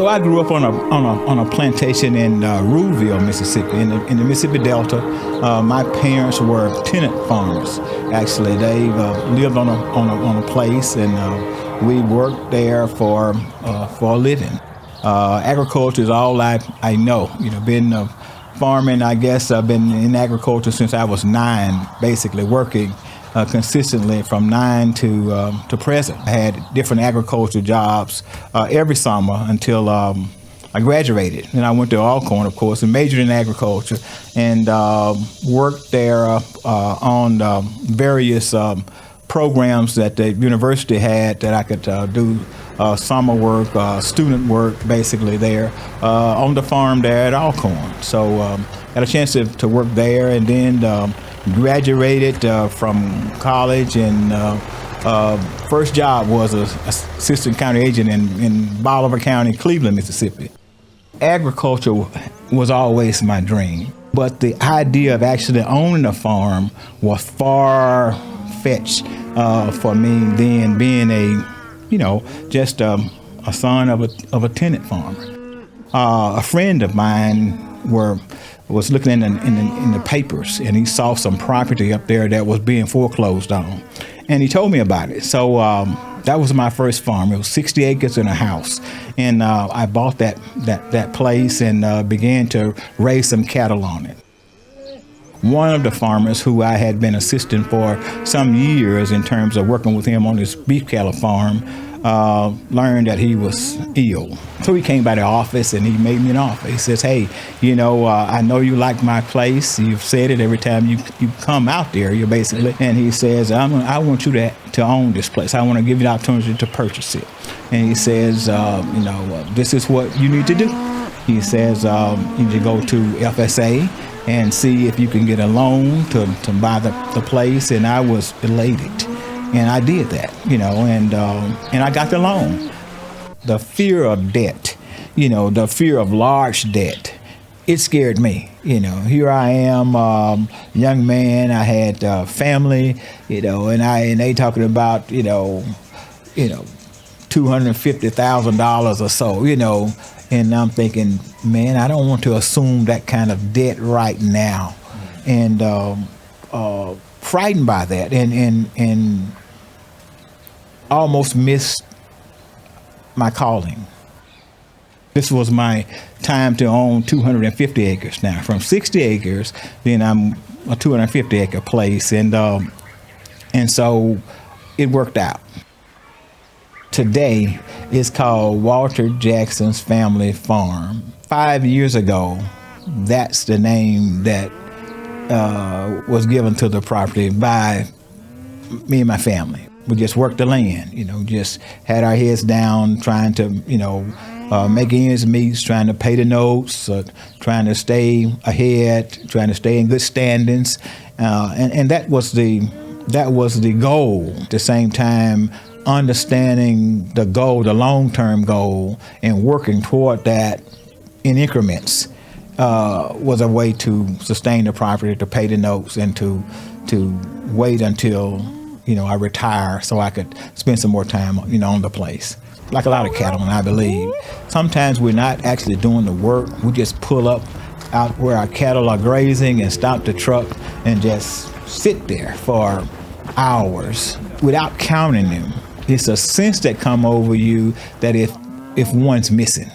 I grew up on a plantation in Ruleville, Mississippi, in the Mississippi Delta. My parents were tenant farmers. Actually, they lived on a place, and we worked there for a living. Agriculture is all I know. Been farming. I guess I've been in agriculture since I was 9, basically working consistently from 9 to present. I had different agriculture jobs every summer until I graduated. And I went to Alcorn, of course, and majored in agriculture, and worked there on various programs that the university had that I could do summer work, student work, basically there on the farm there at Alcorn. So had a chance to work there, and then graduated from college, and first job was an assistant county agent in Bolivar County, Cleveland, Mississippi. Agriculture was always my dream, but the idea of actually owning a farm was far-fetched for me then, being just a son of a tenant farmer. A friend of mine was looking in the papers, and he saw some property up there that was being foreclosed on, and he told me about it. So that was my first farm. It was 60 acres and a house, and I bought that place and began to raise some cattle on it. One of the farmers who I had been assisting for some years in terms of working with him on his beef cattle farm learned that he was ill. So he came by the office and he made me an offer. He says, hey, I know you like my place. You've said it every time you come out there, you're basically. And he says, I want you to own this place. I want to give you the opportunity to purchase it. And he says, this is what you need to do. He says, you need to go to FSA and see if you can get a loan to buy the place. And I was elated. And I did that, and I got the loan. The fear of debt, the fear of large debt, it scared me. Here I am, young man. I had family, and they talking about, $250,000 or so, and I'm thinking, man, I don't want to assume that kind of debt right now, and frightened by that, and almost missed my calling. This was my time to own 250 acres now. From 60 acres, then I'm a 250 acre place, and so it worked out. Today, it's called Walter Jackson's Family Farm. 5 years ago, that's the name that was given to the property by me and my family. We just worked the land, just had our heads down, trying to, make ends meet, trying to pay the notes, trying to stay ahead, trying to stay in good standings, and that was the goal. At the same time, understanding the goal, the long-term goal, and working toward that in increments was a way to sustain the property, to pay the notes, and to wait until I retire so I could spend some more time, on the place. Like a lot of cattlemen, I believe. Sometimes we're not actually doing the work. We just pull up out where our cattle are grazing and stop the truck and just sit there for hours without counting them. It's a sense that come over you that if one's missing,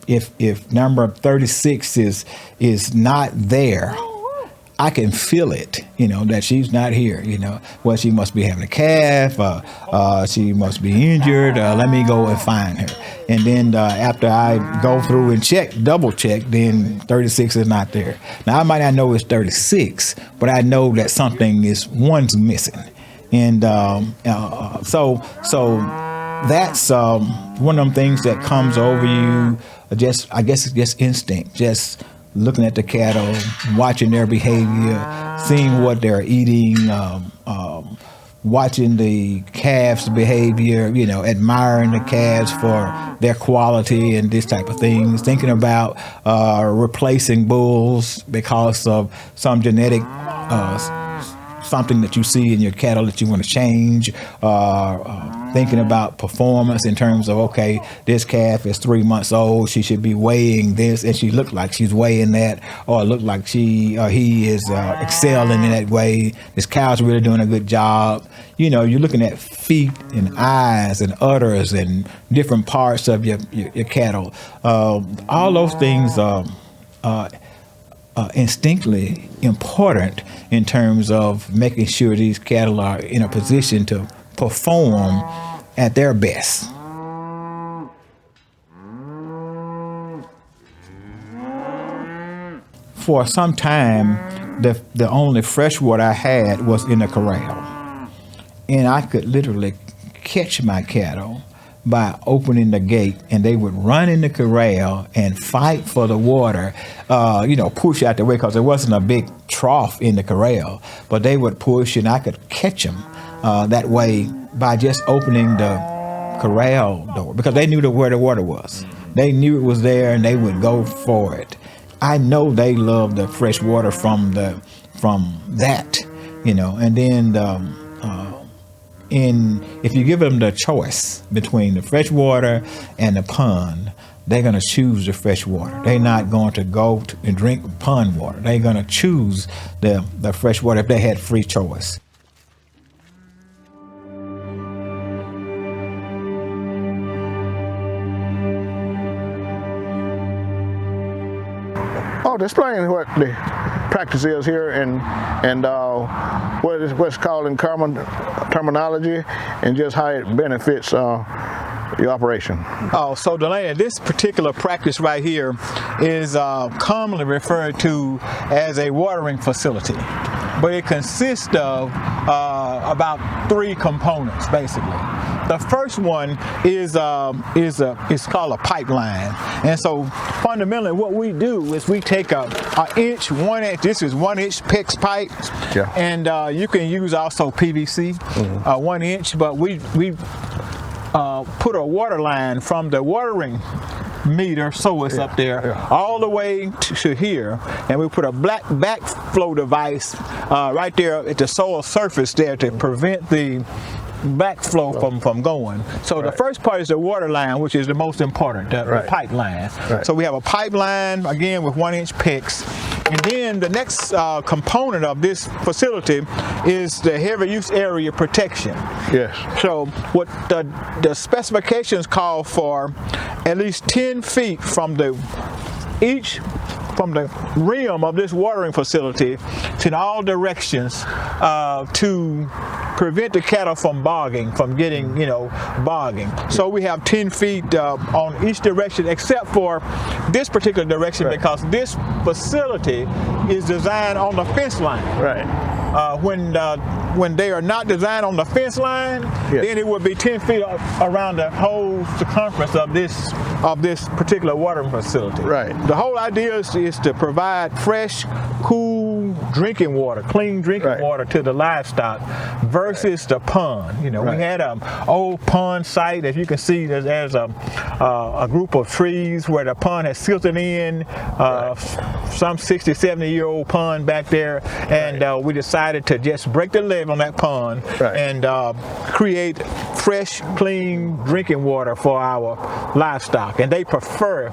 if number 36 is not there, I can feel it, that she's not here, Well, she must be having a calf, she must be injured, let me go and find her. And then after I go through and double check, then 36 is not there. Now, I might not know it's 36, but I know that one's missing. And so that's one of them things that comes over you, I guess it's just instinct, just looking at the cattle, watching their behavior, seeing what they're eating, watching the calves' behavior, admiring the calves for their quality and this type of things, thinking about replacing bulls because of some genetic something that you see in your cattle that you want to change, thinking about performance in terms of, okay, this calf is 3 months old, she should be weighing this, and she looked like she's weighing that, or it looked like he is excelling in that way. This cow's really doing a good job. You know, you're looking at feet and eyes and udders and different parts of your cattle. All those things are instinctively important in terms of making sure these cattle are in a position to perform at their best. For some time, the only fresh water I had was in the corral. And I could literally catch my cattle by opening the gate, and they would run in the corral and fight for the water, push out the way, because there wasn't a big trough in the corral, but they would push, and I could catch them that way by just opening the corral door, because they knew where the water was. They knew it was there, and they would go for it. I know they love the fresh water from that, and then if you give them the choice between the fresh water and the pond, they're going to choose the fresh water. They're not going to go and drink pond water. They're going to choose the fresh water if they had free choice. Oh, explain what the practice is here and what's called in common terminology, and just how it benefits your operation. Oh, so Delaney, this particular practice right here is commonly referred to as a watering facility, but it consists of about 3 components basically. The first one is called a pipeline, and so fundamentally what we do is we take a 1 inch. This is 1 inch PEX pipe, yeah. And you can use also PVC, 1 inch, but we put a water line from the watering meter, so it's up there, all the way to here, and we put a black backflow device right there at the soil surface there to prevent the backflow from going. So the first part is the water line, which is the most important, the pipeline. So we have a pipeline, again, with 1 inch PEX. And then the next component of this facility is the heavy use area protection. Yes. So what the specifications call for at least 10 feet from the rim of this watering facility in all directions to prevent the cattle from bogging, from getting, bogging. So we have 10 feet on each direction, except for this particular direction, because this facility is designed on the fence line. Right. When they are not designed on the fence line, then it would be 10 feet around the whole circumference of this particular watering facility. Right. The whole idea is to provide fresh, cool drinking water, clean drinking water to the livestock versus the pond. We had an old pond site. As you can see, there's a group of trees where the pond has silted in, some 60, 70-year-old pond back there, and we decided to just break the lid on that pond and create fresh, clean drinking water for our livestock, and they prefer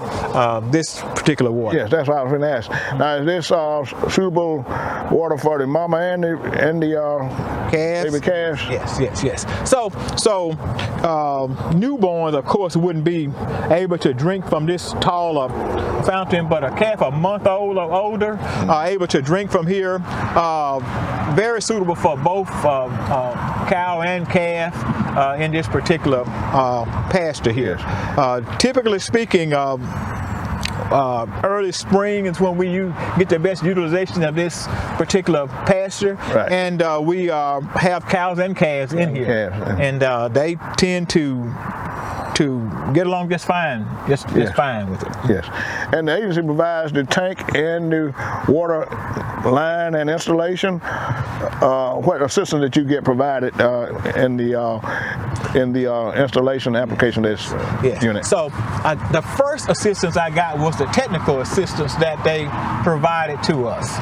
this particular water. Yes, that's what I was going to ask. Now, is this suitable water for the mama and the calves? Baby calves? Yes. So newborns, of course, wouldn't be able to drink from this tall fountain, but a calf a month old or older are able to drink from here. Very suitable for both cow and calf in this particular pasture here. Typically speaking, early spring is when we get the best utilization of this particular pasture, and we have cows and calves in here, and they tend to get along just fine, just fine with it. Yes, and the agency provides the tank and the water line and installation. What assistance that you get provided in the in the installation and application of this unit? So the first assistance I got was the technical assistance that they provided to us.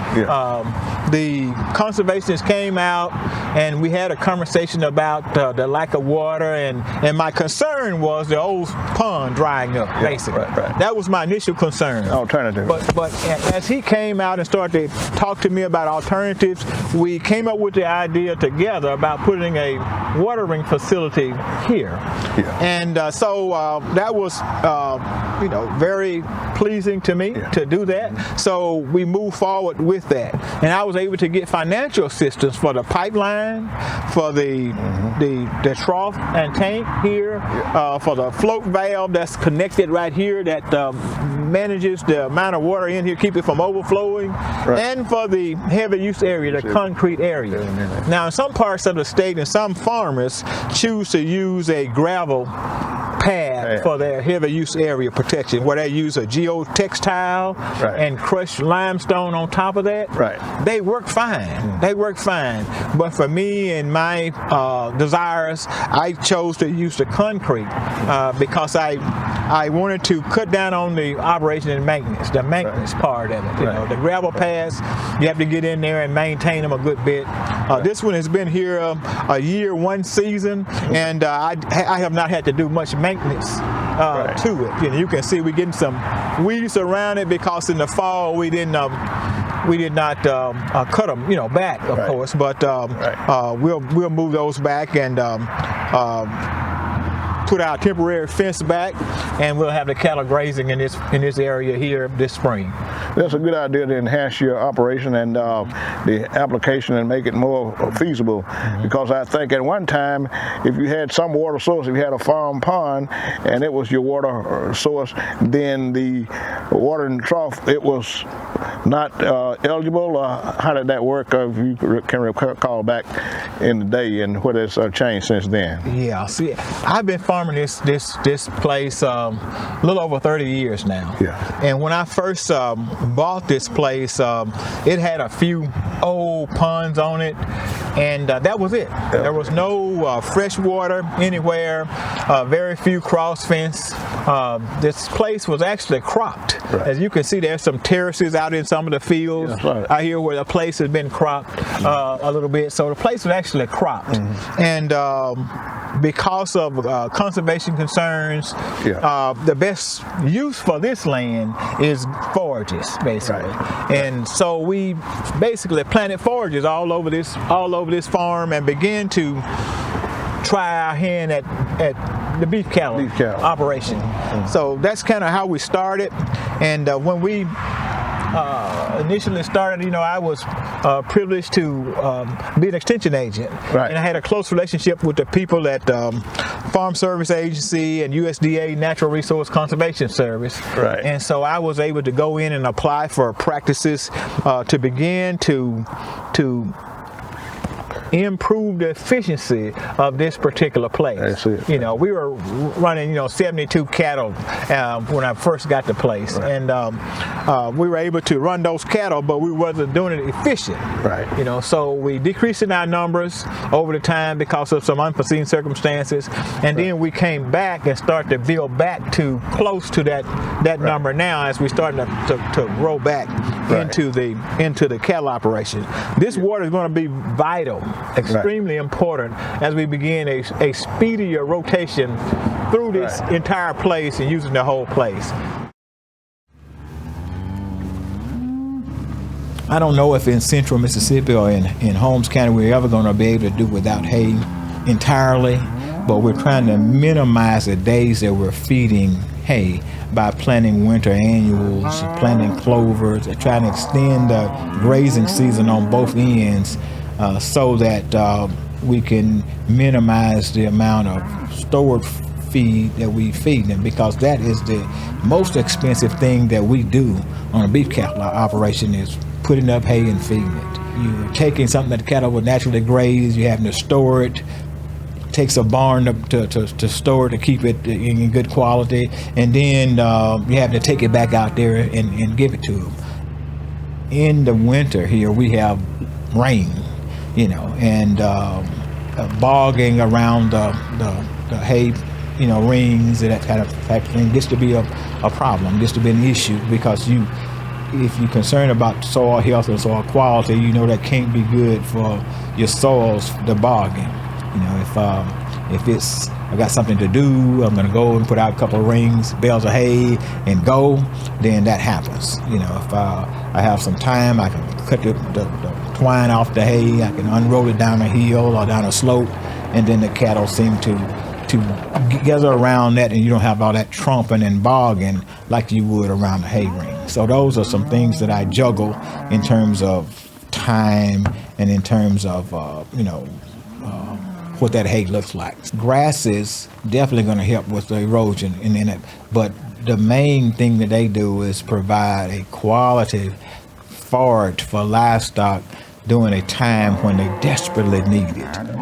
The conservationists came out and we had a conversation about the lack of water, and my concern was the old pond drying up, basically. That was my initial concern. Alternative. But as he came out and started to talk to me about alternatives, we came up with the idea together about putting a watering facility here. And so that was very pleasing to me to do that. So we moved forward with that, and I was able to get financial assistance for the pipeline, for the trough and tank here, for the float valve that's connected right here that manages the amount of water in here, keep it from overflowing, and for the heavy use area, the concrete area. Now in some parts of the state and some farmers choose to use a gravel pad for their heavy use area protection, where they use a geotextile and crushed limestone on top of that. They work fine. They work fine. But for me and my desires, I chose to use the concrete because I wanted to cut down on the operation and maintenance, the maintenance part of it. You know, the gravel pads, you have to get in there and maintain them a good bit. This one has been here a year, one season, and I have not had to do much maintenance to it. You can see we're getting some weeds around it because in the fall we did not cut them, back, of course, but we'll move those back and put our temporary fence back, and we'll have the cattle grazing in this area here this spring. That's a good idea to enhance your operation and the application and make it more feasible, because I think at one time, if you had some water source, if you had a farm pond and it was your water source, then the water in the trough, it was not eligible. How did that work, if you can recall back in the day, and what has changed since then? Yeah, see, I've been farming this place a little over 30 years now. And when I first bought this place, it had a few old ponds on it, and that was it. There was no fresh water anywhere, very few cross fence. This place was actually cropped. As you can see, there's some terraces out in some of the fields out here where the place has been cropped a little bit. So the place was actually cropped. And because of conservation concerns, the best use for this land is forages, basically. And so we basically planted forages all over this farm and began to try our hand at the beef cattle operation. So that's kind of how we started. And when we initially started, I was privileged to be an extension agent, and I had a close relationship with the people at Farm Service Agency and USDA Natural Resource Conservation Service, and so I was able to go in and apply for practices to begin to improve the efficiency of this particular place. We were running 72 cattle when I first got the place, and we were able to run those cattle, but we wasn't doing it efficient. So we decreased in our numbers over the time because of some unforeseen circumstances, and then we came back and started to build back to close to that number now as we started to grow back into the cattle operation. This water is going to be vital, extremely important, as we begin a speedier rotation through this entire place and using the whole place. I don't know if in central Mississippi or in Holmes County we're ever going to be able to do without hay entirely, but we're trying to minimize the days that we're feeding hay by planting winter annuals, planting clovers, and trying to extend the grazing season on both ends so that we can minimize the amount of stored feed that we feed them, because that is the most expensive thing that we do on a beef cattle operation, is putting up hay and feeding it. You're taking something that the cattle would naturally graze, you're having to store it. Takes a barn to store it, to keep it in good quality, and then you have to take it back out there and give it to them. In the winter here we have rain, and bogging around the the hay, rings and that kind of thing gets to be a problem, gets to be an issue, because if you're concerned about soil health and soil quality, that can't be good for your soils, the bargain. If it's, I got something to do, I'm going to go and put out a couple of rings, bales of hay, and go, then that happens. If I have some time, I can cut the twine off the hay, I can unroll it down a hill or down a slope, and then the cattle seem to gather around that, and you don't have all that trumping and bogging like you would around the hay ring. So those are some things that I juggle in terms of time and in terms of, what that hay looks like. Grass is definitely going to help with the erosion in it, but the main thing that they do is provide a quality forage for livestock during a time when they desperately need it.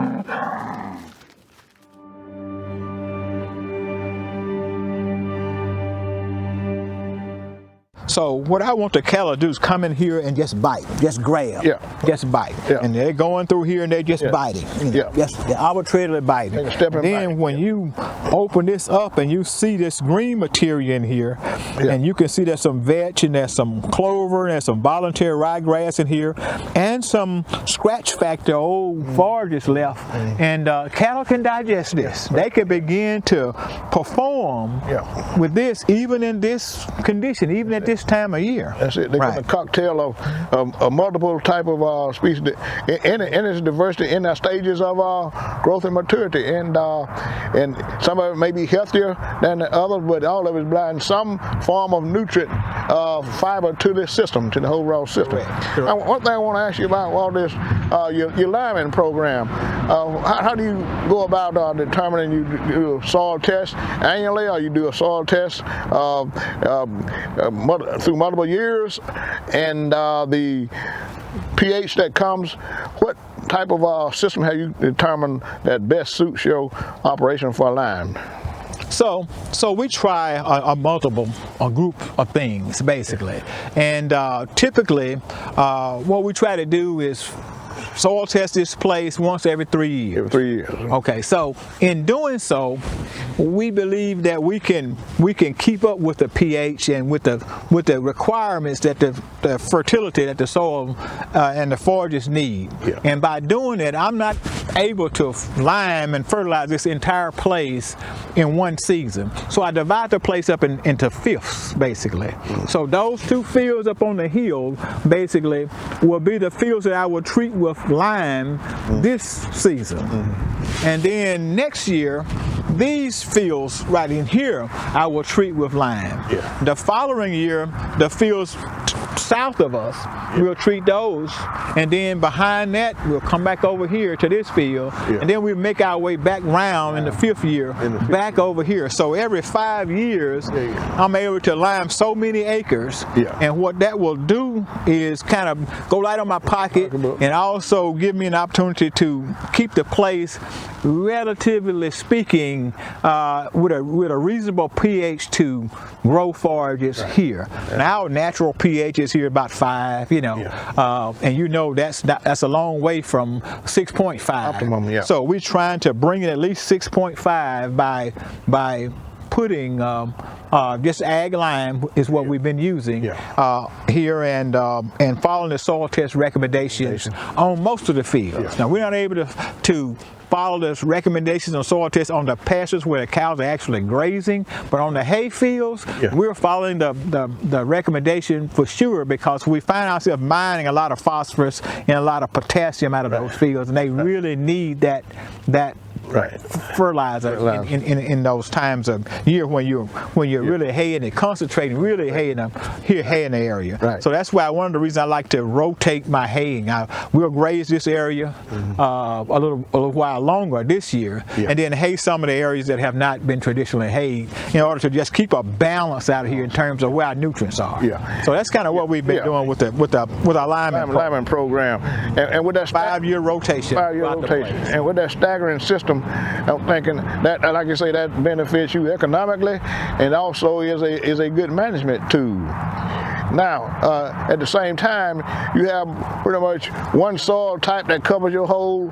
So what I want the cattle to do is come in here and just bite, just grab, just bite. And they're going through here and they're just biting, just arbitrarily biting. Then when you open this up and you see this green material in here, and you can see there's some vetch and there's some clover and there's some voluntary ryegrass in here, and some scratch factor old forages left, and cattle can digest this. They can begin to perform with this even in this condition, even at this time of year. That's it. They got a cocktail of multiple type of species in its diversity in the stages of growth and maturity, and some of it may be healthier than the others, but all of it is providing some form of nutrient fiber to this system, to the whole raw system. Now, one thing I want to ask you about all this, your liming program. How do you go about determining you do a soil test annually, or you do a soil test through multiple years, and the pH that comes? What type of system have you determined that best suits your operation for lime? So we try a group of things basically, and typically what we try to do is soil test this place once every 3 years. Every 3 years. Okay, so in doing so, we believe that we can keep up with the pH and with the requirements that the fertility that the soil and the forages need. And by doing it, I'm not able to lime and fertilize this entire place in one season. So I divide the place up into fifths, basically. So those 2 fields up on the hill basically will be the fields that I will treat with lime this season. And then next year, these fields right in here I will treat with lime. The following year, the fields south of us, we'll treat those, and then behind that we'll come back over here to this field, and then we make our way back round in the 5th year back over here. So every 5 years I'm able to lime so many acres, and what that will do is kind of go light on my pocket and also give me an opportunity to keep the place, relatively speaking, with a reasonable pH to grow forages here. Now our natural pH is here about 5, and that's a long way from 6.5 optimum. So we're trying to bring it at least 6.5 by putting just ag lime is what we've been using here, and following the soil test recommendations on most of the fields. Now we're not able to follow the recommendations on soil tests on the pastures where the cows are actually grazing, but on the hay fields, we're following the recommendation for sure, because we find ourselves mining a lot of phosphorus and a lot of potassium out of those fields, and they really need that fertilizer in those times of year when you're really haying and concentrating, really haying hay in the area. So that's why one of the reasons I like to rotate my haying. We'll graze this area a little while longer this year, and then hay some of the areas that have not been traditionally hayed, in order to just keep a balance out here in terms of where our nutrients are. So that's kind of what we've been doing with our liming program, and with that 5-year rotation. 5-year rotation, and with that staggering system, I'm thinking that, like you say, that benefits you economically, and also is a good management tool. Now, at the same time, you have pretty much one soil type that covers your whole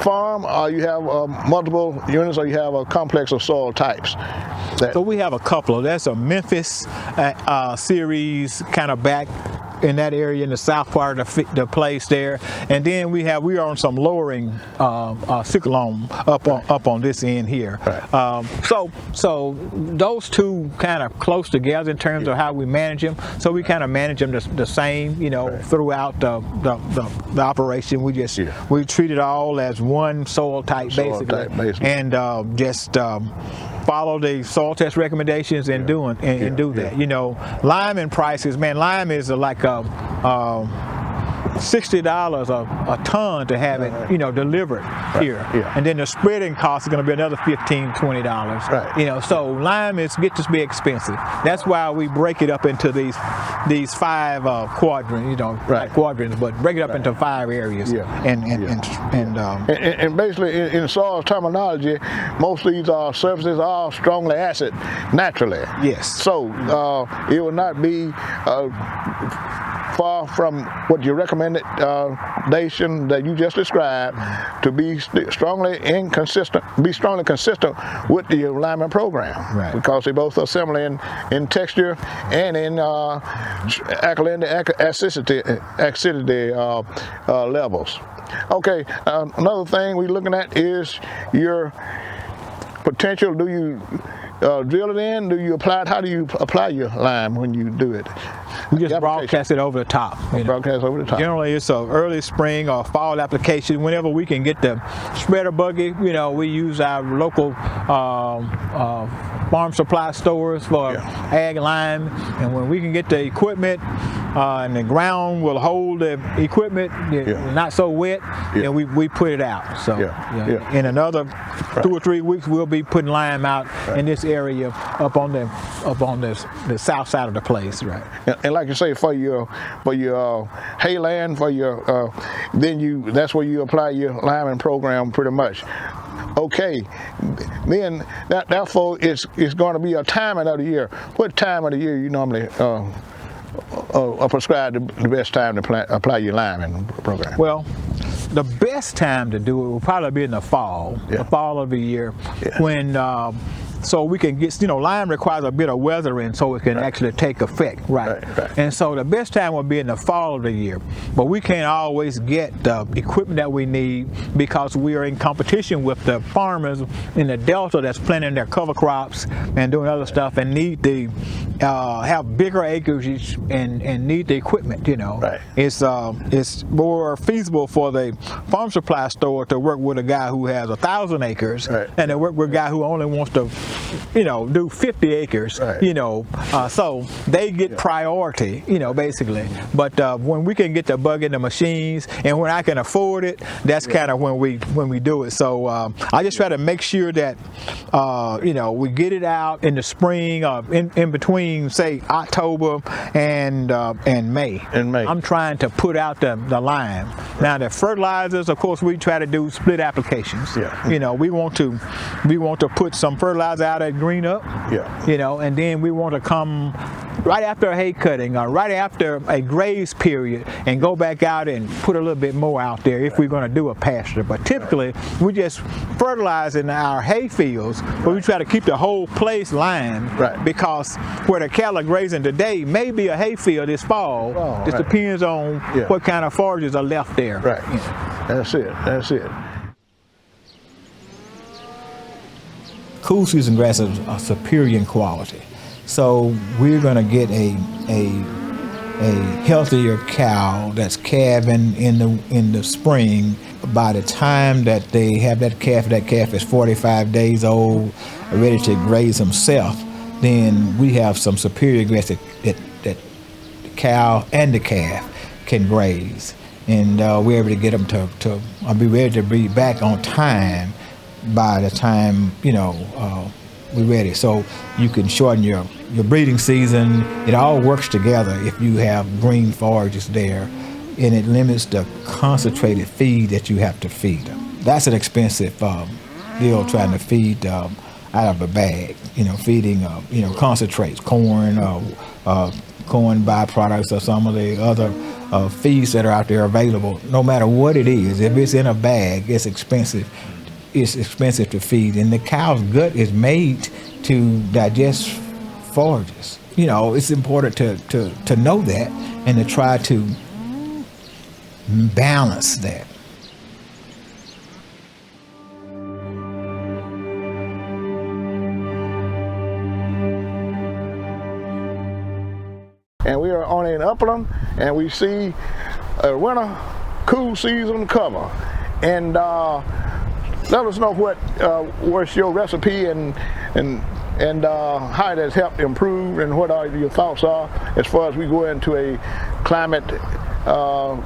farm, or you have multiple units, or you have a complex of soil types? So we have a couple. That's a Memphis series, kind of back in that area in the south part of the place there, and then we are on some lowering cyclone up on this end here. Right. So those two kind of close together in terms of how we manage them. So we kind of manage them the same, throughout the operation. We treat it all as one soil type basically, and just follow the soil test recommendations and do that. Lime and prices, man, lime is like $60 a ton to have it, delivered here. And then the spreading cost is going to be another $15-20. Right. So lime gets to be expensive. That's why we break it up into these 5 quadrants, not quadrants, but break it up into 5 areas. And basically, in soil terminology, most of these surfaces are strongly acid naturally. Yes. So it will not be far from what your recommendation that you just described to be strongly consistent with the alignment program, because they both are similar in texture and in alkalinity, acidity levels. Okay, another thing we're looking at is your potential. Do you drill it in? Do you apply it? How do you apply your lime when you do it? We just broadcast it over the top. Broadcast over the top. Generally, it's an early spring or fall application. Whenever we can get the spreader buggy, we use our local farm supply stores for ag lime. And when we can get the equipment and the ground will hold the equipment, not so wet, and we put it out. So in another 2 or 3 weeks, we'll be putting lime out in this area up on the south side of the place, And like you say, for your hay land, that's where you apply your liming program pretty much. Okay, then therefore it's going to be a timing of the year. What time of the year you normally prescribe the best time to apply your liming program? Well, the best time to do it will probably be in the fall, the fall of the year, when so we can get, lime requires a bit of weathering so it can actually take effect, And so the best time will be in the fall of the year, but we can't always get the equipment that we need because we are in competition with the farmers in the Delta that's planting their cover crops and doing other stuff and need to have bigger acreage and need the equipment, It's more feasible for the farm supply store to work with a guy who has 1,000 acres and to work with a guy who only wants to do 50 acres, so they get priority, basically. But when we can get the bug in the machines and when I can afford it, that's kind of when we do it. So I just try to make sure that we get it out in the spring, in between, say, October and May. I'm trying to put out the lime. Now the fertilizers, of course, we try to do split applications. We want to put some fertilizer out at green up, and then we want to come right after a hay cutting or right after a graze period and go back out and put a little bit more out there if we're going to do a pasture. But typically we just fertilize in our hay fields, but we try to keep the whole place lime because where the cattle are grazing today may be a hay field this fall. Just depends on what kind of forages are left there. That's it. Cool season grasses are superior in quality, so we're going to get a healthier cow that's calving in the spring. By the time that they have that calf is 45 days old, ready to graze himself. Then we have some superior grass that the cow and the calf can graze, and we're able to get them to be ready to be back on time by the time we're ready. So you can shorten your breeding season. It all works together if you have green forages there, and it limits the concentrated feed that you have to feed them. That's an expensive deal, trying to feed out of a bag, feeding concentrates, corn byproducts or some of the other feeds that are out there available, no matter what it is. If it's in a bag, it's expensive. It's expensive to feed, and the cow's gut is made to digest forages. You know, it's important to know that and to try to balance that. And we are on an upland, and we see a winter cool season cover. And let us know what's your recipe and how it has helped improve, and what your thoughts are as far as we go into a climate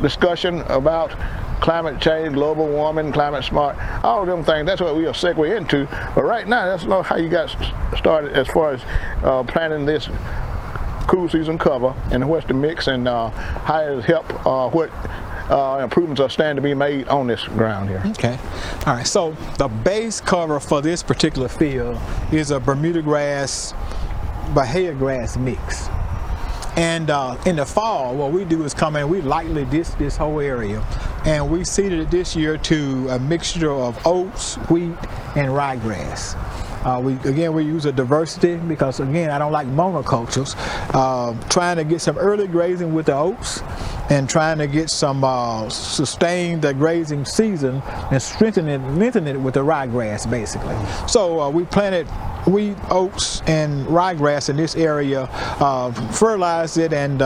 discussion about climate change, global warming, climate smart, all of them things. That's what we'll segue into. But right now, let's know how you got started as far as planning this cool season cover, and what's the mix, and how it has helped, what improvements are standing to be made on this ground here. Okay. All right. So the base cover for this particular field is a Bermuda grass, Bahia grass mix. And in the fall, what we do is come in, we lightly disc this whole area, and we seeded it this year to a mixture of oats, wheat, and ryegrass. We use a diversity because, again, I don't like monocultures. Trying to get some early grazing with the oats, and trying to get some sustain the grazing season and lengthen it with the ryegrass, basically. So we planted wheat, oats, and ryegrass in this area, fertilized it, and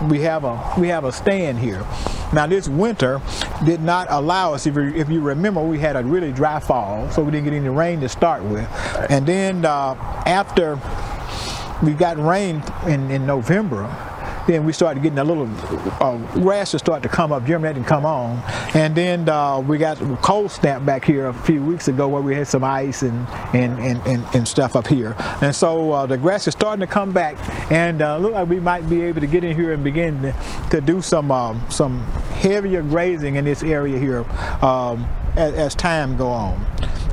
we have a stand here. Now, this winter did not allow us, if you remember, we had a really dry fall, so we didn't get any rain to start with. And then after we got rain in November, then we started getting a little grass to start to come up, germinate and come on. And then we got cold snap back here a few weeks ago, where we had some ice and stuff up here. And so the grass is starting to come back, and look like we might be able to get in here and begin to do some heavier grazing in this area here as time go on.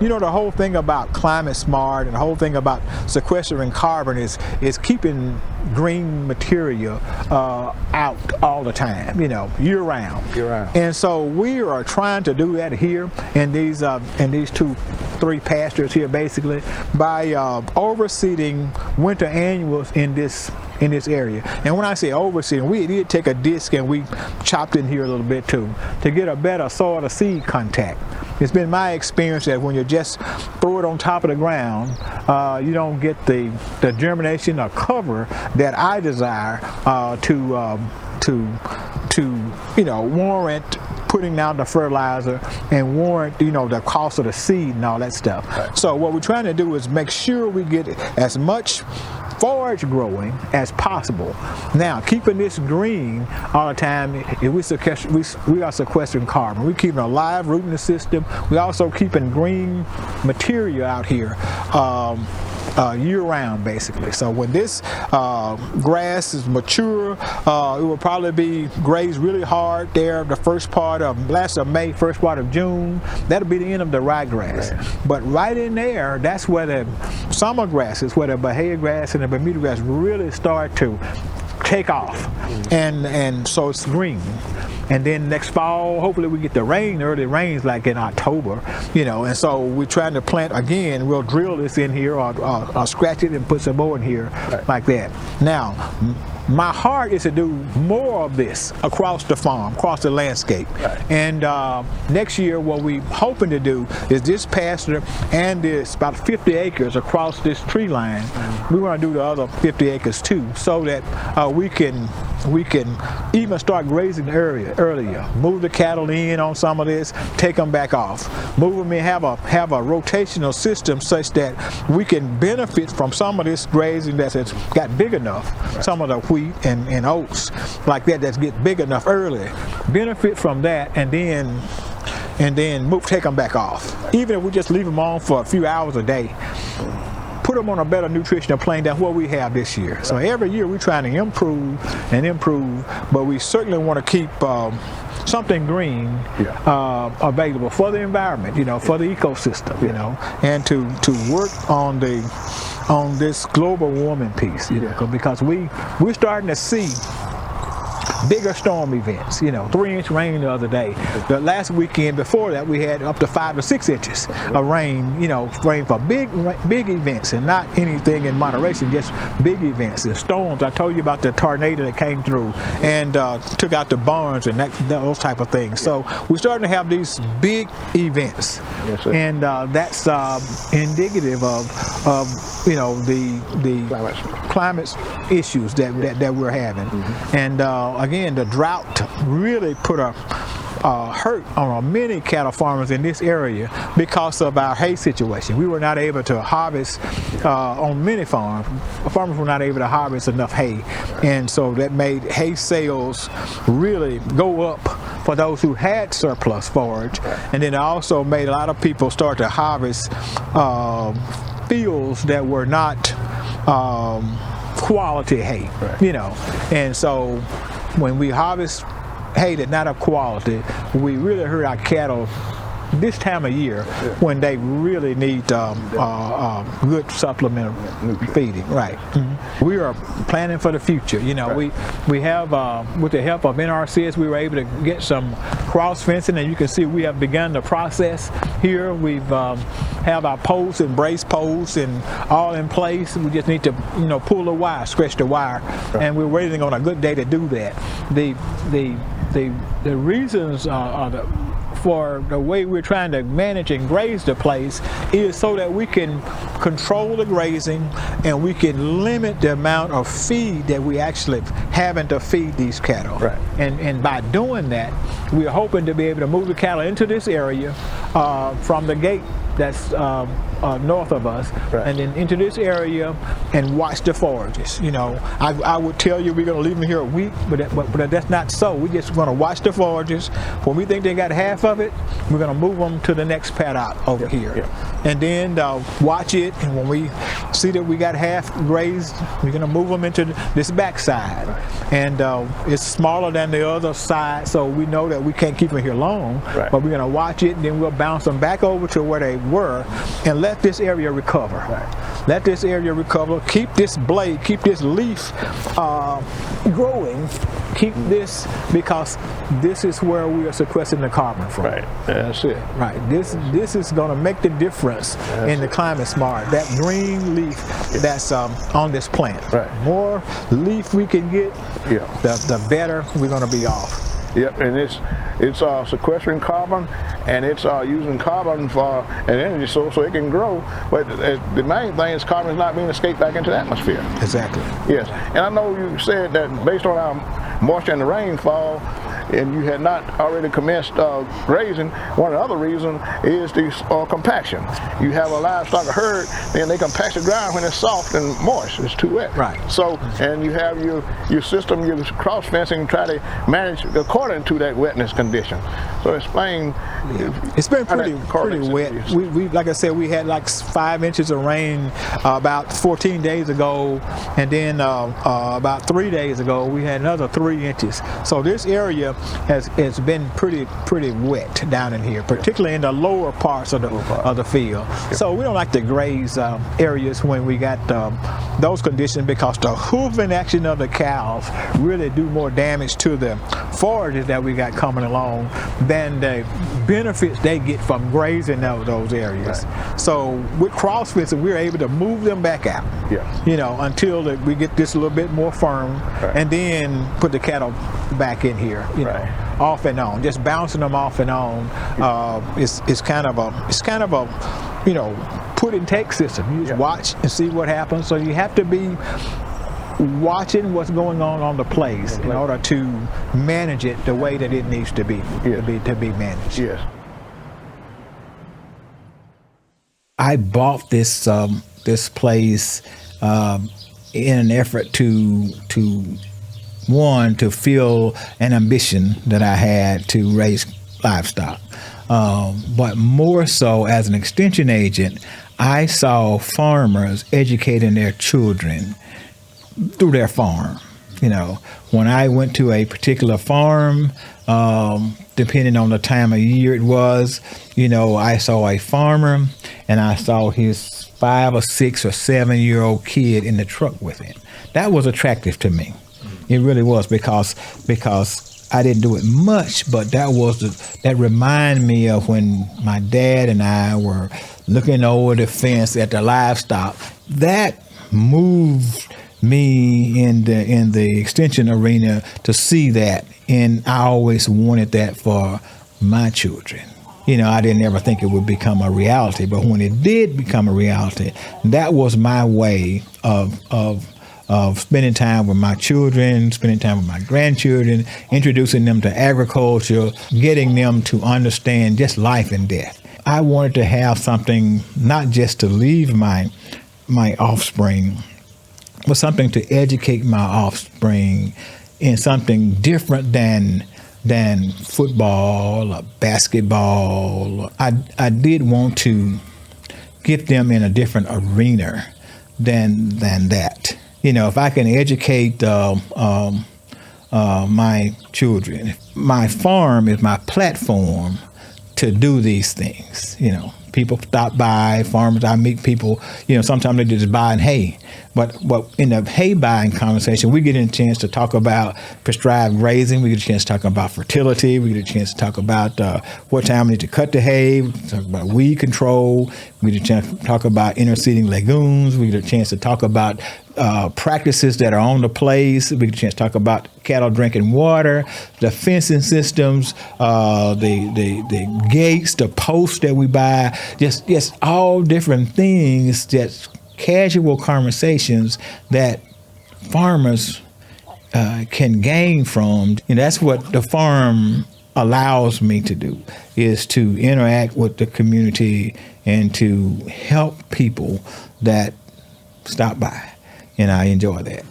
You know, the whole thing about climate smart and the whole thing about sequestering carbon is keeping green material out all the time, you know, year round. And so we are trying to do that here in these 2-3 pastures here, basically, by overseeding winter annuals in this area. And when I say overseeding, we did take a disc and we chopped in here a little bit too, to get a better soil to seed contact. It's been my experience that when you just throw it on top of the ground, you don't get the germination or cover that I desire to warrant putting down the fertilizer and warrant the cost of the seed and all that stuff. Right. So what we're trying to do is make sure we get as much forage growing as possible. Now, keeping this green all the time, we are sequestering carbon. We're keeping a live root in the system. We're also keeping green material out here year-round, basically. So when this grass is mature, it will probably be grazed really hard there the first part of last of May, first part of June. That'll be the end of the ryegrass. Right. But right in there, that's where the summer grasses, where the Bahia grass and the Bermuda grass really start to take off, and so it's green. And then next fall, hopefully we get the early rains like in October, and so we're trying to plant again. We'll drill this in here or scratch it and put some more in here, right, like that. Now, my heart is to do more of this across the farm, across the landscape. Right. And next year, what we're hoping to do is this pasture and this about 50 acres across this tree line. We want to do the other 50 acres too, so that we can even start grazing earlier. Move the cattle in on some of this, take them back off. Move them in, have a rotational system such that we can benefit from some of this grazing that's got big enough. Right. Some of the wheat and oats like that get big enough early. Benefit from that, and then take them back off. Even if we just leave them on for a few hours a day, put them on a better nutritional plane than what we have this year. So every year we're trying to improve, but we certainly want to keep something green available for the environment, for the ecosystem, and to work on this global warming piece, because we're starting to see bigger storm events. 3-inch rain the other day. The last weekend before that, we had up to 5 to 6 inches of rain. Rain for big events, and not anything in moderation, just big events. The storms. I told you about the tornado that came through and took out the barns and those type of things. So we're starting to have these big events, and that's indicative of the climate issues that we're having. And again, the drought really put a hurt on many cattle farmers in this area because of our hay situation. We were not able to harvest on many farms. Farmers were not able to harvest enough hay, and so that made hay sales really go up for those who had surplus forage, and then it also made a lot of people start to harvest fields that were not quality hay, and so when we harvest hay that's not of quality, we really hurt our cattle this time of year when they really need good supplemental feeding. Right. We are planning for the future. We have, with the help of NRCS, we were able to get some cross fencing, and you can see we have begun the process here. We've have our posts and brace posts and all in place. We just need to pull the wire, stretch the wire, and we're waiting on a good day to do that. The reasons for the way we're trying to manage and graze the place is so that we can control the grazing and we can limit the amount of feed that we actually having to feed these cattle. Right. And by doing that, we're hoping to be able to move the cattle into this area from the gate that's north of us, and then into this area and watch the forages. I would tell you we're going to leave them here a week, but that's not so. We're just going to watch the forages. When we think they got half of it, we're going to move them to the next paddock over here, and then watch it. And when we see that we got half grazed, we're going to move them into this back side, and it's smaller than the other side, so we know that we can't keep them here long. But we're going to watch it, and then we'll bounce them back over to where they were and let this area recover. Let this area recover. Keep this blade, keep this leaf growing. Keep this, because this is where we are sequestering the carbon from. That's it. This is going to make the difference in the climate smart. That green leaf that's on this plant. More leaf we can get, the better we're going to be off. And it's sequestering carbon, and it's using carbon for an energy source so it can grow. But the main thing is carbon is not being escaped back into the atmosphere. Exactly. Yes, and I know you said that based on our moisture and the rainfall, and you had not already commenced grazing, one of the other reasons is the compaction. You have a livestock herd, and they compact the ground when it's soft and moist. It's too wet. So, and you have your system, your cross fencing, try to manage according to that wetness condition. So explain. It's been pretty wet. We like I said, we had like 5 inches of rain about 14 days ago, and then about 3 days ago we had another 3 inches. So this area has been pretty wet down in here, particularly in the lower parts of the field. So we don't like to graze areas when we got those conditions, because the hoofing action of the cows really do more damage to the forages that we got coming along than the benefits they get from grazing those areas. So with cross fencing, we're able to move them back out, until we get this a little bit more firm, and then put the cattle back in here, off and on, just bouncing them off and on. It's kind of a put and take system. You just watch and see what happens. So you have to be watching what's going on the place in order to manage it the way that it needs to be managed. I bought this place in an effort to fulfill an ambition that I had to raise livestock, but more so as an extension agent. I saw farmers educating their children through their farm. When I went to a particular farm, depending on the time of year it was, I saw a farmer and I saw his 5 or 6 or 7 year old kid in the truck with him. That was attractive to me. It really was, because I didn't do it much, but that reminded me of when my dad and I were looking over the fence at the livestock. That moved me in the extension arena to see that, and I always wanted that for my children. I didn't ever think it would become a reality, but when it did become a reality, that was my way of spending time with my children, spending time with my grandchildren, introducing them to agriculture, getting them to understand just life and death. I wanted to have something not just to leave my offspring, but something to educate my offspring in something different than football or basketball. I did want to get them in a different arena than that. If I can educate my children, my farm is my platform to do these things. People stop by, farmers, I meet people, sometimes they just buying hay. But in the hay buying conversation, we get a chance to talk about prescribed grazing, we get a chance to talk about fertility, we get a chance to talk about what time we need to cut the hay, we talk about weed control, we get a chance to talk about interseeding legumes, we get a chance to talk about practices that are on the place, we get a chance to talk about cattle drinking water, the fencing systems, the gates, the posts that we buy, just all different things, just casual conversations that farmers can gain from. And that's what the farm allows me to do, is to interact with the community and to help people that stop by. And I enjoy that.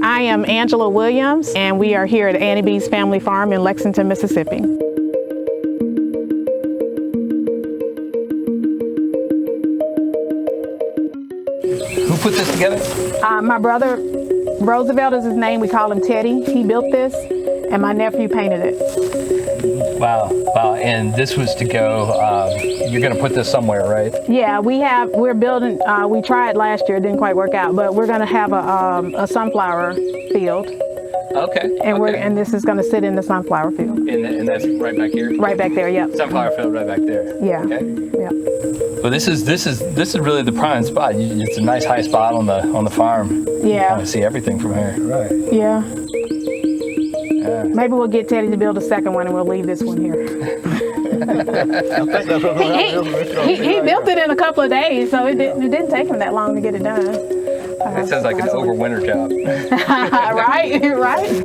I am Angela Williams, and we are here at Annie B's Family Farm in Lexington, Mississippi. Who put this together? My brother, Roosevelt is his name, we call him Teddy. He built this, and my nephew painted it. Wow, wow, and this was to go, you're gonna put this somewhere, right? Yeah, we're building, we tried last year, it didn't quite work out, but we're gonna have a sunflower field. Okay. And this is gonna sit in the sunflower field. And that's right back here? Right back there, yep. Sunflower field right back there. Yeah. Okay. Yeah. Well, this is really the prime spot. It's a nice high spot on the farm. Yeah. You kind of see everything from here. Right. Yeah. Maybe we'll get Teddy to build a second one and we'll leave this one here. He built it in a couple of days, so it didn't take him that long to get it done. That sounds like an overwinter job. Right, right.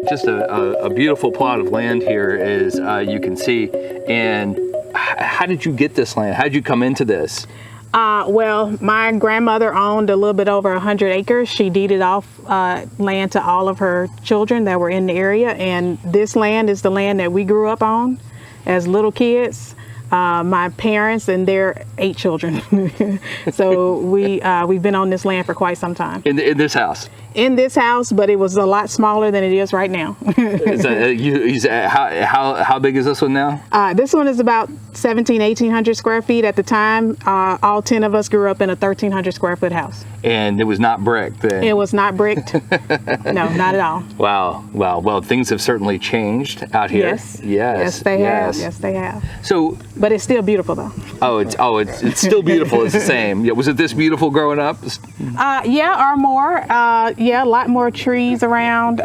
Just a beautiful plot of land here, as you can see. And how did you get this land? How did you come into this? Well, my grandmother owned a little bit over 100 acres. She deeded off land to all of her children that were in the area, and this land is the land that we grew up on as little kids. My parents and their 8 children. So we've been on this land for quite some time. In this house? In this house, but it was a lot smaller than it is right now. How big is this one now? This one is about 1,800 square feet at the time. All 10 of us grew up in a 1,300 square foot house. And it was not bricked then? It was not bricked. No, not at all. Wow. Wow. Well, things have certainly changed out here. Yes. Yes, they have. Yes, they have. So, but it's still beautiful though. It's still beautiful. It's the same. Yeah. Was it this beautiful growing up? Yeah, or more. Yeah, a lot more trees around.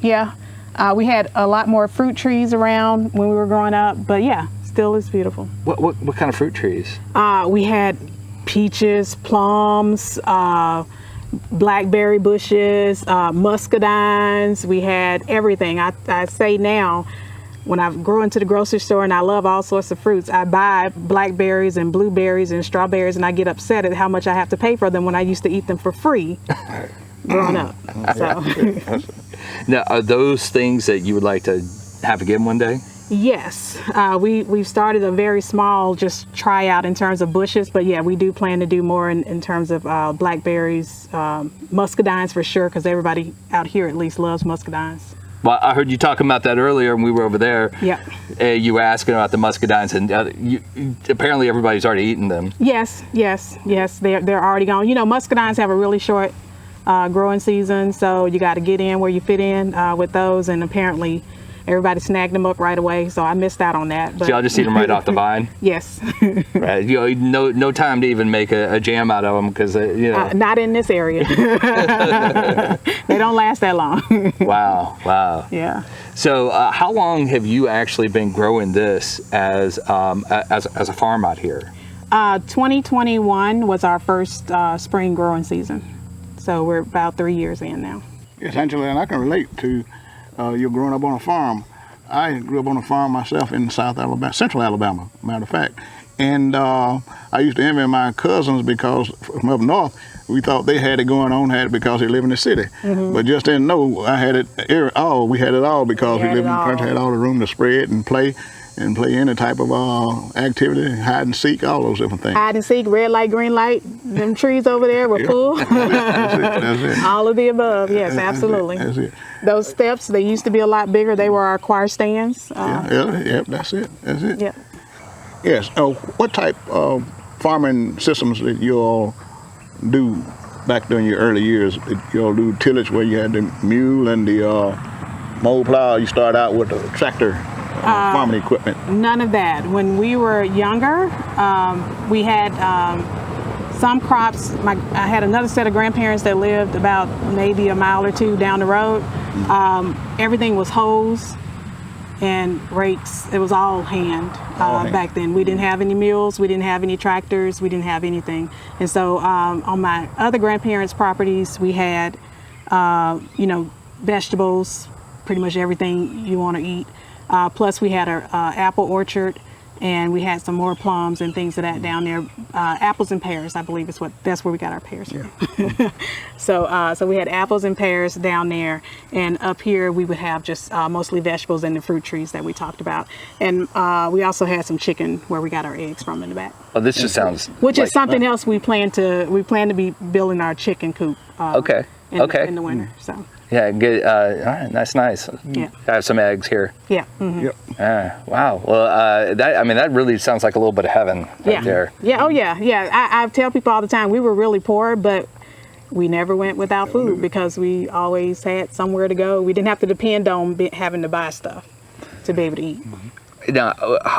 We had a lot more fruit trees around when we were growing up. But yeah, still is beautiful. What kind of fruit trees? We had peaches, plums, blackberry bushes, muscadines. We had everything. I say now, when I go into the grocery store and I love all sorts of fruits, I buy blackberries and blueberries and strawberries, and I get upset at how much I have to pay for them when I used to eat them for free growing up. So, Now, are those things that you would like to have again one day? yes, we've started a very small just tryout in terms of bushes, but yeah, we do plan to do more in terms of blackberries, muscadines for sure, because everybody out here at least loves muscadines. Well, I heard you talking about that earlier when we were over there. Yeah. You were asking about the muscadines, and apparently everybody's already eaten them. Yes. They're already gone. You know, muscadines have a really short growing season, so you got to get in where you fit in with those. And apparently, everybody snagged them up right away. So I missed out on that. But So y'all just eat them right off the vine. Yes. Right. You know, no time to even make a jam out of them because you know. Not in this area. They don't last that long. Wow. Yeah. So, how long have you actually been growing this as a farm out here? 2021 was our first spring growing season. So we're about 3 years in now. Yes, Angela, and I can relate to you growing up on a farm. I grew up on a farm myself in Central Alabama, matter of fact. And I used to envy my cousins because from up north, we thought they had it going on, had it because they live in the city. But just didn't know I had it all. We had it all because we lived in the country, had all the room to spread and play any type of activity, hide and seek, all those different things. Hide and seek, red light, green light, them trees over there were full. That's it. All of the above, yes, absolutely. That's it. Those steps, they used to be a lot bigger. They were our choir stands. Yeah, that's it. Yeah. Yes. What type of farming systems did you all do back during your early years? Did you all do tillage where you had the mule and the mow plow? You start out with the tractor farming equipment? None of that. When we were younger, we had some crops. I had another set of grandparents that lived about maybe a mile or two down the road. Everything was hoes and rakes. It was all hand back then. We didn't have any mules. We didn't have any tractors. We didn't have anything. And so on my other grandparents' properties, we had, vegetables, pretty much everything you want to eat. Plus we had an apple orchard, and we had some more plums and things of that down there. Apples and pears, I believe that's where we got our pears from. Yeah. So we had apples and pears down there, and up here we would have just mostly vegetables and the fruit trees that we talked about. And we also had some chicken where we got our eggs from in the back. Oh, this just sounds. Which is something else we plan to be building our chicken coop. Okay. In the winter. So. Yeah, good. All right, that's nice. Yeah. I have some eggs here. Yeah. Mm-hmm. Yep. Wow. Well, that really sounds like a little bit of heaven right there. Yeah. Oh, yeah. Yeah. I tell people all the time, we were really poor, but we never went without food because we always had somewhere to go. We didn't have to depend on having to buy stuff to be able to eat. Now,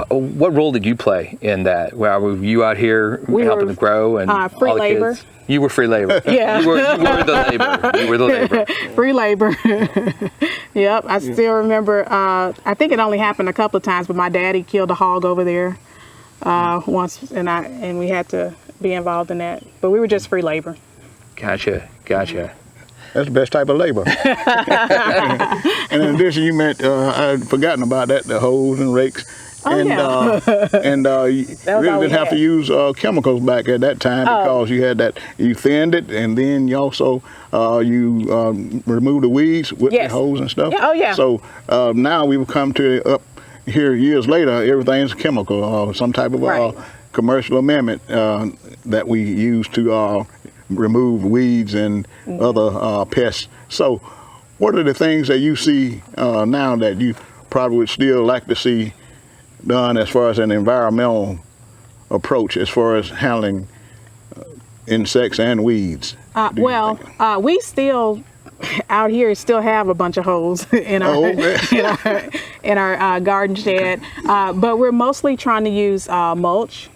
what role did you play in that? Were you out here helping to grow and free all the labor. Kids? You were free labor. Yeah. You were the labor. You were the labor. Free labor. Yep. I still remember, I think it only happened a couple of times, but my daddy killed a hog over there once, and we had to be involved in that. But we were just free labor. Gotcha. That's the best type of labor. And in addition, you meant, I'd forgotten about that, the hoes and rakes. Oh, and you really didn't have to use chemicals back at that time because you had that, you thinned it, and then you also you remove the weeds with the hose and stuff. Yeah. Oh, yeah. So now we've come to up here years later, everything's chemical, some type of commercial amendment that we use to remove weeds and other pests. So what are the things that you see now that you probably would still like to see done as far as an environmental approach as far as handling insects and weeds? We still out here still have a bunch of holes in our in our garden shed, but we're mostly trying to use mulch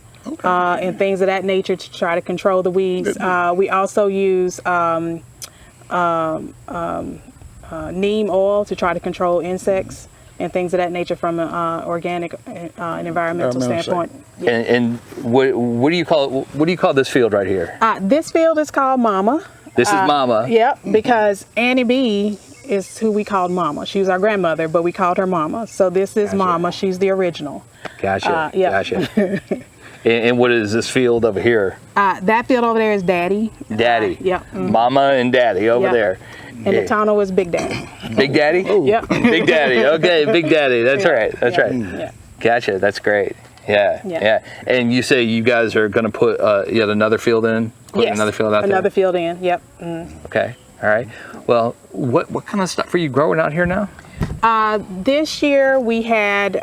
and things of that nature to try to control the weeds. We also use neem oil to try to control insects and things of that nature from an organic and environmental standpoint. And what do you call this field right here? This field is called Mama. This is Mama. Yep, because Annie B is who we called Mama. She was our grandmother, but we called her Mama. So this is Mama. She's the original. Gotcha. Yeah. Gotcha. And what is this field over here? That field over there is Daddy. Daddy. Yep. Mama and Daddy over Yep. there. And the tunnel is Big Daddy. Big Daddy? Yep. Big Daddy. Okay, Big Daddy. That's right. That's right. Yeah. Gotcha. That's great. Yeah. Yeah. And you say you guys are going to put yet another field in? Put Yes. Another field out there? Another field in. Yep. Mm. Okay. All right. Well, what kind of stuff are you growing out here now? This year we had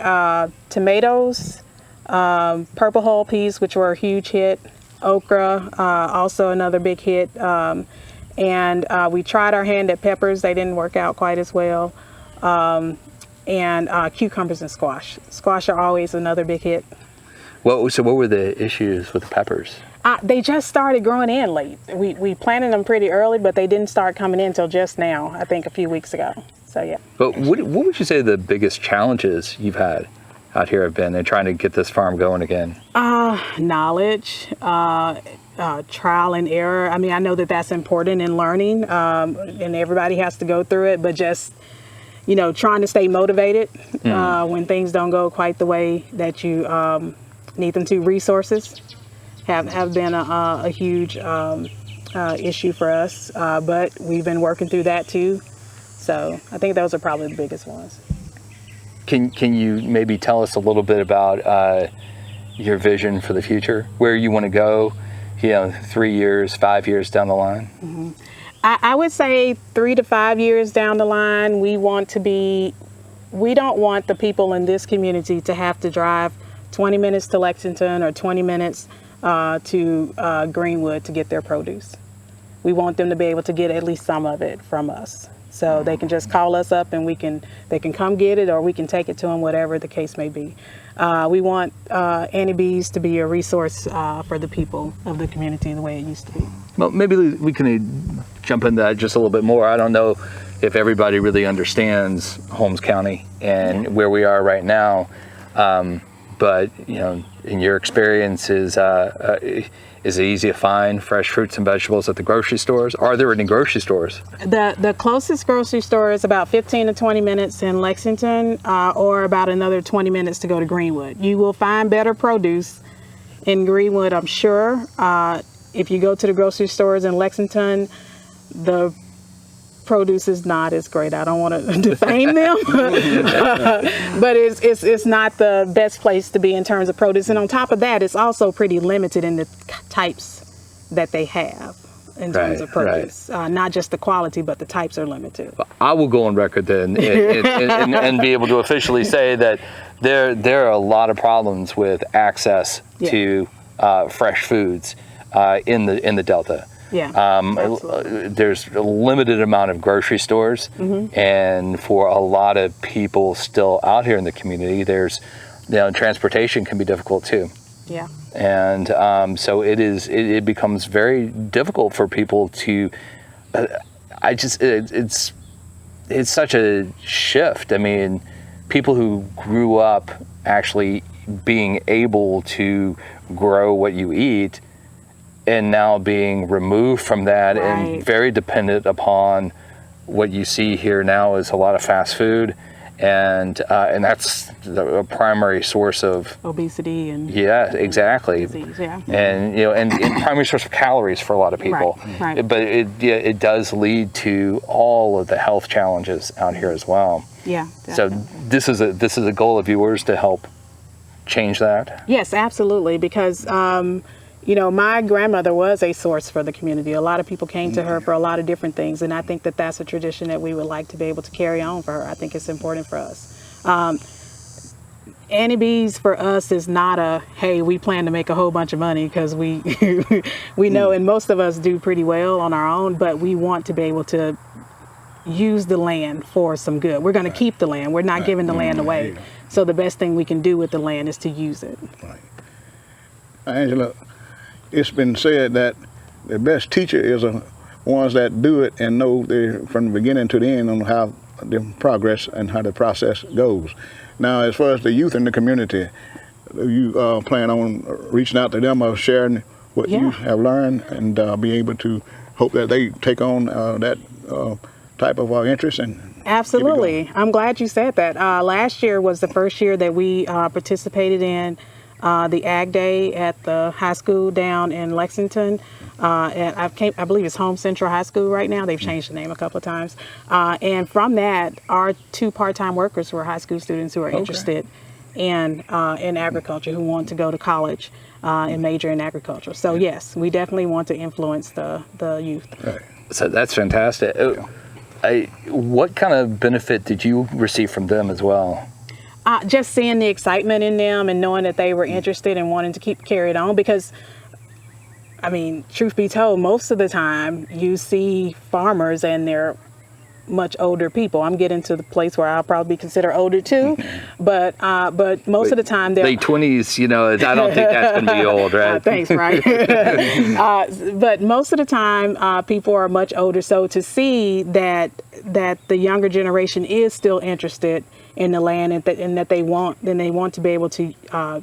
tomatoes, purple hull peas, which were a huge hit, okra, also another big hit, and we tried our hand at peppers. They didn't work out quite as well, and cucumbers and squash. Squash are always another big hit. So what were the issues with the peppers? They just started growing in late. We planted them pretty early, but they didn't start coming in until just now, I think a few weeks ago. So yeah. But what would you say the biggest challenges you've had out here have been in trying to get this farm going again? Knowledge, trial and error. I mean, I know that that's important in learning, and everybody has to go through it, but just, trying to stay motivated when things don't go quite the way that you need them to. Resources have been a huge issue for us, but we've been working through that too. So I think those are probably the biggest ones. Can you maybe tell us a little bit about your vision for the future, where you want to go, 3 years, 5 years down the line? Mm-hmm. I would say 3 to 5 years down the line, we don't want the people in this community to have to drive 20 minutes to Lexington or 20 minutes to Greenwood to get their produce. We want them to be able to get at least some of it from us. So they can just call us up and they can come get it, or we can take it to them, whatever the case may be. We want Annie B's to be a resource for the people of the community the way it used to be. Well, maybe we can jump into that just a little bit more. I don't know if everybody really understands Holmes County and where we are right now, but in your experience, is it easy to find fresh fruits and vegetables at the grocery stores? Are there any grocery stores? The closest grocery store is about 15 to 20 minutes in Lexington, or about another 20 minutes to go to Greenwood. You will find better produce in Greenwood, I'm sure. If you go to the grocery stores in Lexington, the produce is not as great. I don't want to defame them, but it's not the best place to be in terms of produce. And on top of that, it's also pretty limited in the types that they have in terms of produce. Not just the quality, but the types are limited. I will go on record then and be able to officially say that there are a lot of problems with access to fresh foods in the Delta. There's a limited amount of grocery stores, and for a lot of people still out here in the community, there's transportation can be difficult too. Yeah. And so it becomes very difficult for people to. It's such a shift. I mean, people who grew up actually being able to grow what you eat, and now being removed from that and very dependent upon what you see here now is a lot of fast food, and that's the primary source of obesity and exactly disease, and primary source of calories for a lot of people. Right. But it does lead to all of the health challenges out here as well. Yeah. So this is a goal of yours to help change that? Yes, absolutely, because my grandmother was a source for the community. A lot of people came to her for a lot of different things, and I think that that's a tradition that we would like to be able to carry on for her. I think it's important for us. Annie B's for us is not a, hey, we plan to make a whole bunch of money, because we know, and most of us do pretty well on our own, but we want to be able to use the land for some good. We're going to keep the land. We're not giving the land away. So the best thing we can do with the land is to use it. Right. Angela, it's been said that the best teacher is the ones that do it and know from the beginning to the end on how the progress and how the process goes. Now, as far as the youth in the community, you plan on reaching out to them or sharing what you have learned, and be able to hope that they take on that type of interest and Absolutely. I'm glad you said that. Last year was the first year that we participated in the Ag Day at the high school down in Lexington. And I believe it's Home Central High School right now. They've changed the name a couple of times. And from that, our 2 part-time workers were high school students who are interested in agriculture, who want to go to college and major in agriculture. So yes, we definitely want to influence the youth. Right. So that's fantastic. What kind of benefit did you receive from them as well? Just seeing the excitement in them and knowing that they were interested and wanting to keep carried on, because I mean, truth be told, most of the time you see farmers and they're much older people. I'm getting to the place where I'll probably be considered older too, but most of the time they're late 20s. You know, I don't think that's going to be old, right? Thanks, right? But most of the time, people are much older. So to see that the younger generation is still interested in the land and that they want to be able to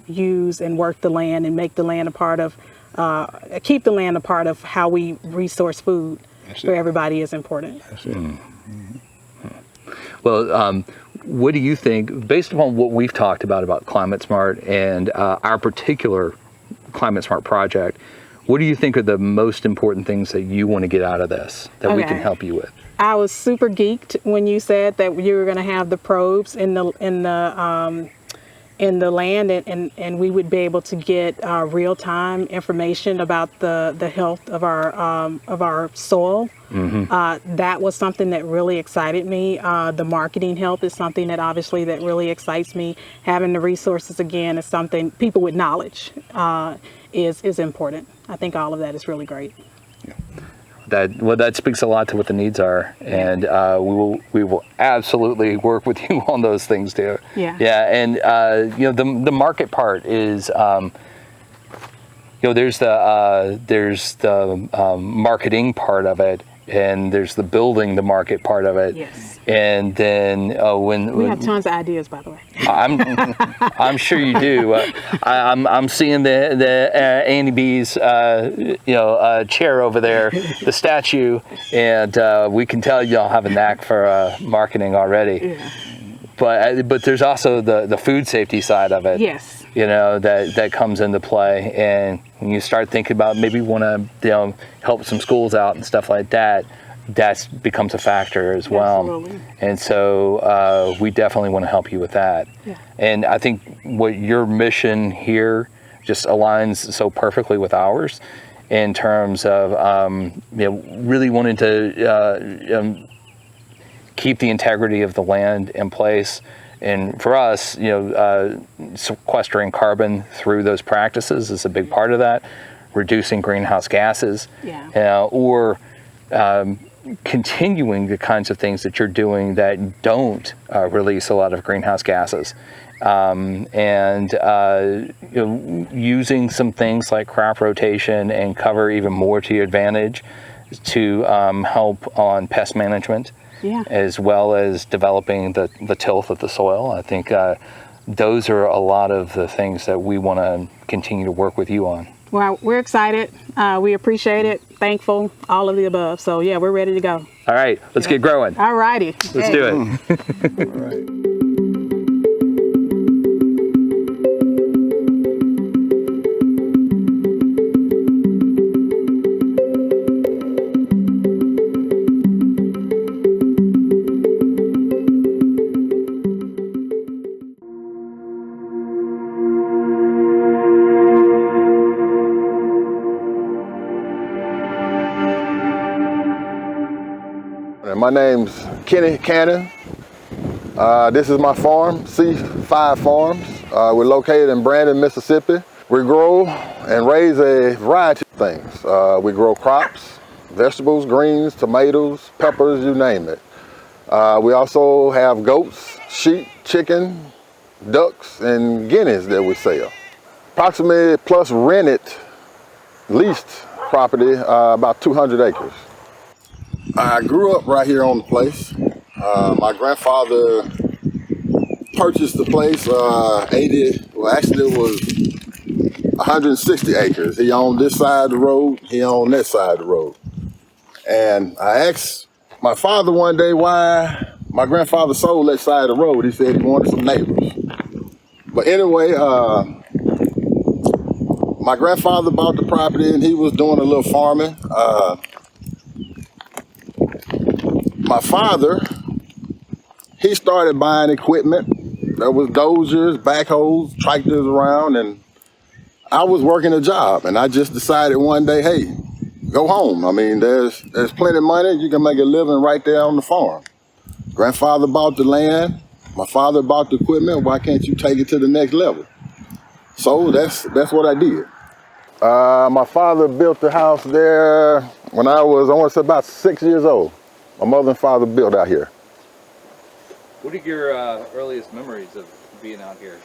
use and work the land and make the land a part of, keep the land a part of how we resource food for everybody is important. That's it. Well, what do you think, based upon what we've talked about Climate Smart and our particular Climate Smart project, what do you think are the most important things that you want to get out of this that we can help you with? I was super geeked when you said that you were going to have the probes in the land, and we would be able to get real-time information about the health of our soil. That was something that really excited me. The marketing help is something that obviously that really excites me. Having the resources again is something, people with knowledge is important. I think all of that is really great. That speaks a lot to what the needs are, and we will absolutely work with you on those things too. Yeah, and the market part is there's the marketing part of it, and there's the building the market part of it. Yes. And then when we have tons of ideas, by the way. I'm sure you do. I'm seeing the Annie B's chair over there, the statue, and we can tell y'all have a knack for marketing already. Yeah. But there's also the food safety side of it. Yes. That comes into play, and when you start thinking about maybe want to help some schools out and stuff like that. That becomes a factor as well. Absolutely. And so we definitely want to help you with that. Yeah. And I think what your mission here just aligns so perfectly with ours in terms of really wanting to keep the integrity of the land in place. And for us, sequestering carbon through those practices is a big part of that. Reducing greenhouse gases, or continuing the kinds of things that you're doing that don't release a lot of greenhouse gases, and using some things like crop rotation and cover even more to your advantage to help on pest management, as well as developing the tilth of the soil. I think those are a lot of the things that we want to continue to work with you on. Well, we're excited. We appreciate it. Thankful, all of the above. So yeah, we're ready to go. All right, let's get growing. All righty. Let's do it. All right. My name's Kenny Cannon. This is my farm, C5 Farms. We're located in Brandon, Mississippi. We grow and raise a variety of things. We grow crops, vegetables, greens, tomatoes, peppers, you name it. We also have goats, sheep, chicken, ducks, and guineas that we sell. Approximately plus rented, leased property, about 200 acres. I grew up right here on the place. My grandfather purchased the place, it was 160 acres. He owned this side of the road, he owned that side of the road. And I asked My father one day, why my grandfather sold that side of the road, he said he wanted some neighbors. But anyway, my grandfather bought the property and he was doing a little farming. My father, he started buying equipment. There was dozers, backhoes, tractors around, and I was working a job. And I just decided one day, hey, go home. I mean, there's plenty of money. You can make a living right there on the farm. Grandfather bought the land. My father bought the equipment. Why can't you take it to the next level? So that's what I did. My father built the house there when I want to say about 6 years old. My mother and father built out here. What are your earliest memories of being out here?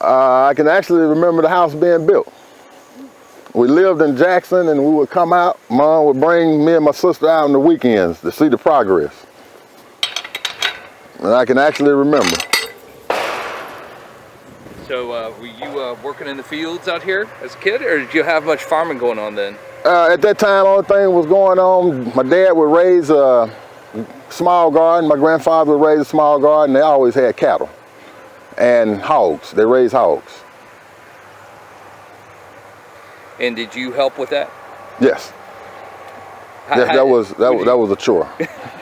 I can actually remember the house being built. We lived in Jackson and we would come out. Mom would bring me and my sister out on the weekends to see the progress. And I can actually remember. So were you working in the fields out here as a kid, or did you have much farming going on then? At that time, only thing was going on, my dad would raise a small garden, my grandfather would raise a small garden. They always had cattle and hogs. They raised hogs. And did you help with that? Yes. Yes, that was a chore.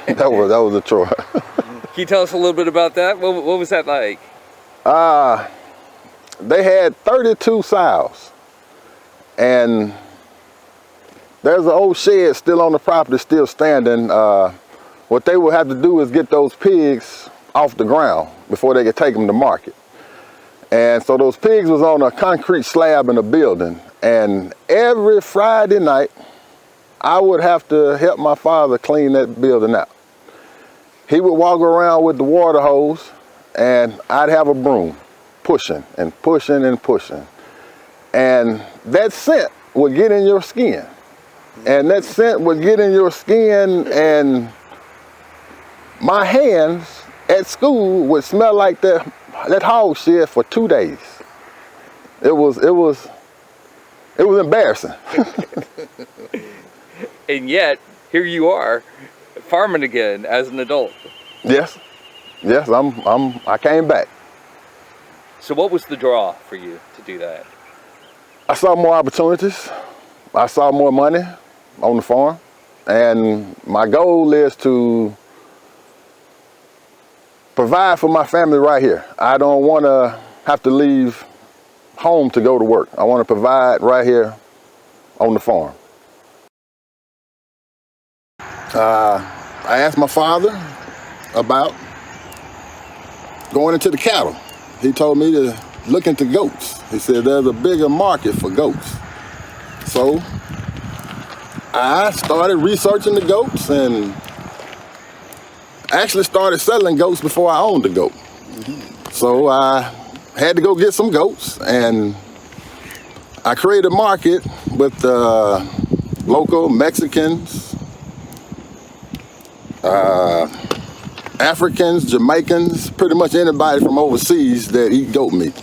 that was a chore. Can you tell us a little bit about that? What was that like? They had 32 sows, and there's an old shed still on the property, still standing. What they would have to do is get those pigs off the ground before they could take them to market. And so those pigs was on a concrete slab in a building, and every Friday night, I would have to help my father clean that building out. He would walk around with the water hose, and I'd have a broom, pushing and pushing and pushing. And that scent would get in your skin. And that scent would get in your skin, and my hands at school would smell like that hog shit for 2 days. It was embarrassing. And yet, here you are, farming again as an adult. Yes, I came back. So what was the draw for you to do that? I saw more opportunities. I saw more money on the farm. And my goal is to provide for my family right here. I don't want to have to leave home to go to work. I want to provide right here on the farm. I asked my father about going into the cattle. He told me to look into goats. He said there's a bigger market for goats. So I started researching the goats and actually started selling goats before I owned a goat. So I had to go get some goats, and I created a market with local Mexicans, Africans, Jamaicans, pretty much anybody from overseas that eat goat meat.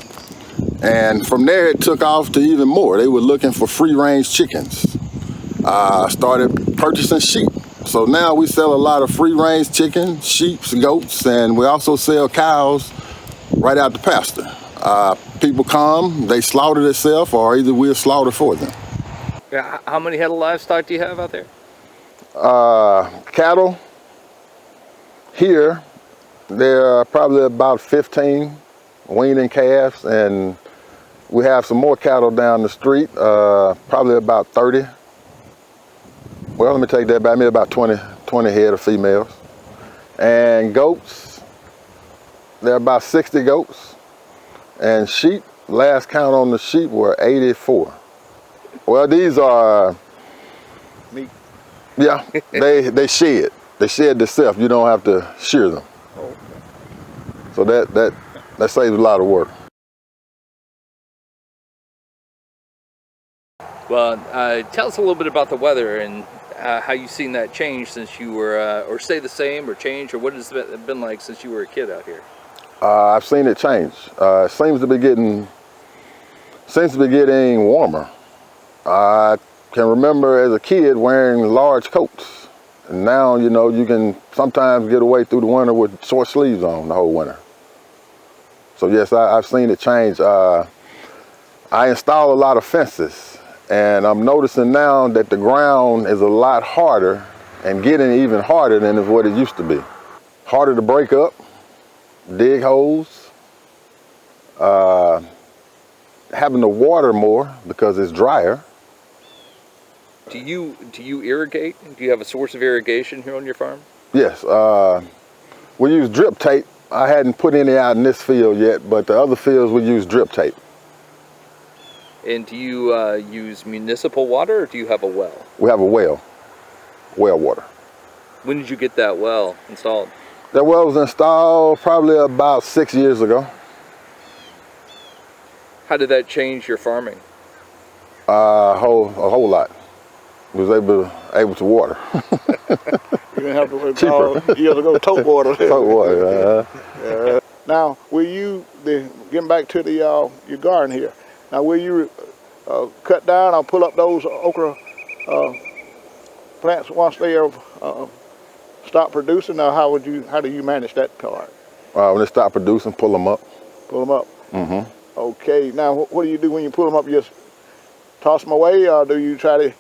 And from there it took off to even more. They were looking for free-range chickens. Started purchasing sheep. So now we sell a lot of free-range chicken, sheep, goats, and we also sell cows right out the pasture. People come, they slaughter themselves, or either we'll slaughter for them. Yeah, how many head of livestock do you have out there? Cattle, here, there are probably about 15 weaning calves, and we have some more cattle down the street, probably about 30. Well, let me take that back, maybe about 20 head of females. And goats, there are about 60 goats. And sheep, last count on the sheep were 84. Well, these are meat. Yeah, they shed. They shed themselves. You don't have to shear them. So that saves a lot of work. Well, tell us a little bit about the weather and how you've seen that change since you were, or stay the same, or change, or what has it been like since you were a kid out here? I've seen it change. It seems to be getting warmer. I can remember as a kid wearing large coats, And now, you know, you can sometimes get away through the winter with short sleeves on the whole winter. So yes, I've seen it change. I install a lot of fences, and I'm noticing now that the ground is a lot harder and getting even harder than what it used to be. Harder to break up, dig holes, having to water more because it's drier. Do you irrigate? Do you have a source of irrigation here on your farm? Yes, we use drip tape. I hadn't put any out in this field yet, but the other fields we use drip tape. And do you use municipal water, or do you have a well? We have a well water. When did you get that well installed? That well was installed probably about 6 years ago. How did that change your farming? A whole lot. Was able to water. You didn't have to wait years ago, tote water. Tote water. Now, will you, getting back to your garden here, now will you cut down or pull up those okra plants once they are stop producing, or how do you manage that part? When they stop producing, pull them up. Pull them up? Mm-hmm. Okay, now what do you do when you pull them up? You just toss them away, or do you try to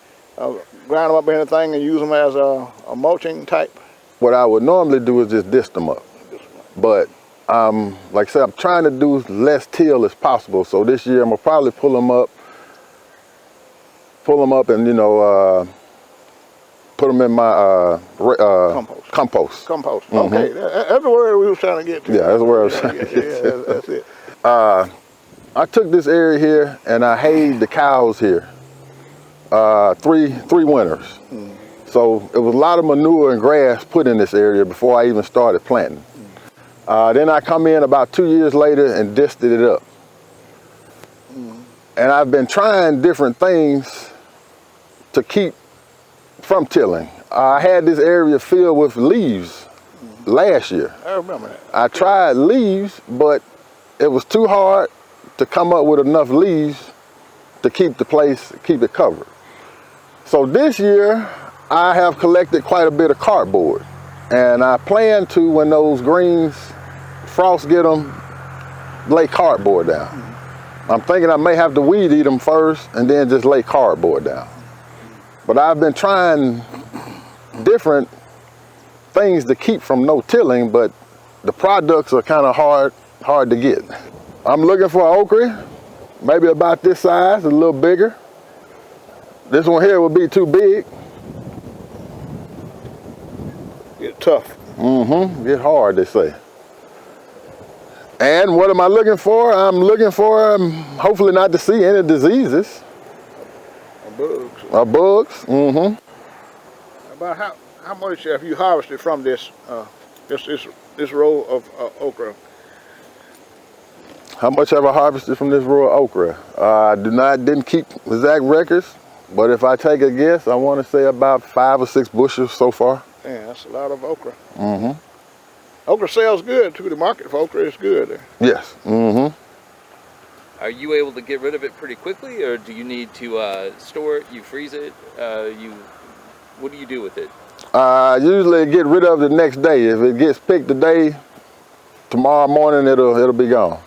grind them up in anything and use them as a mulching type? What I would normally do is just disc them up. But like I said, I'm trying to do less till as possible. So this year I'm gonna probably pull them up and, you know, put them in my compost. Compost. Mm-hmm. Okay, that's the word we was trying to get to. Yeah, that's the word I was trying to get to. That's it. I took this area here and I hayed the cows here three winters. So it was a lot of manure and grass put in this area before I even started planting. Then I come in about 2 years later and disced it up. And I've been trying different things to keep from tilling. I had this area filled with leaves last year. I remember that. I tried leaves, but it was too hard to come up with enough leaves to keep it covered. So this year, I have collected quite a bit of cardboard. And I plan to, when those greens, frost get them, lay cardboard down. I'm thinking I may have to weed eat them first and then just lay cardboard down. But I've been trying different things to keep from no tilling, but the products are kind of hard to get. I'm looking for okra, maybe about this size, a little bigger. This one here would be too big. Get tough. Mm-hmm, get hard, they say. And what am I looking for? I'm looking for, hopefully not to see any diseases. Bugs. Bugs, mm-hmm. About how much have you harvested from this row of okra? How much have I harvested from this row of okra? I didn't keep exact records, but if I take a guess, I want to say about 5 or 6 bushels so far. Yeah, that's a lot of okra. Mm-hmm. Okra sells good too. The market for okra is good. Yes. Mm-hmm. Are you able to get rid of it pretty quickly, or do you need to store it? You freeze it? What do you do with it? I usually get rid of it the next day. If it gets picked today, tomorrow morning it'll be gone.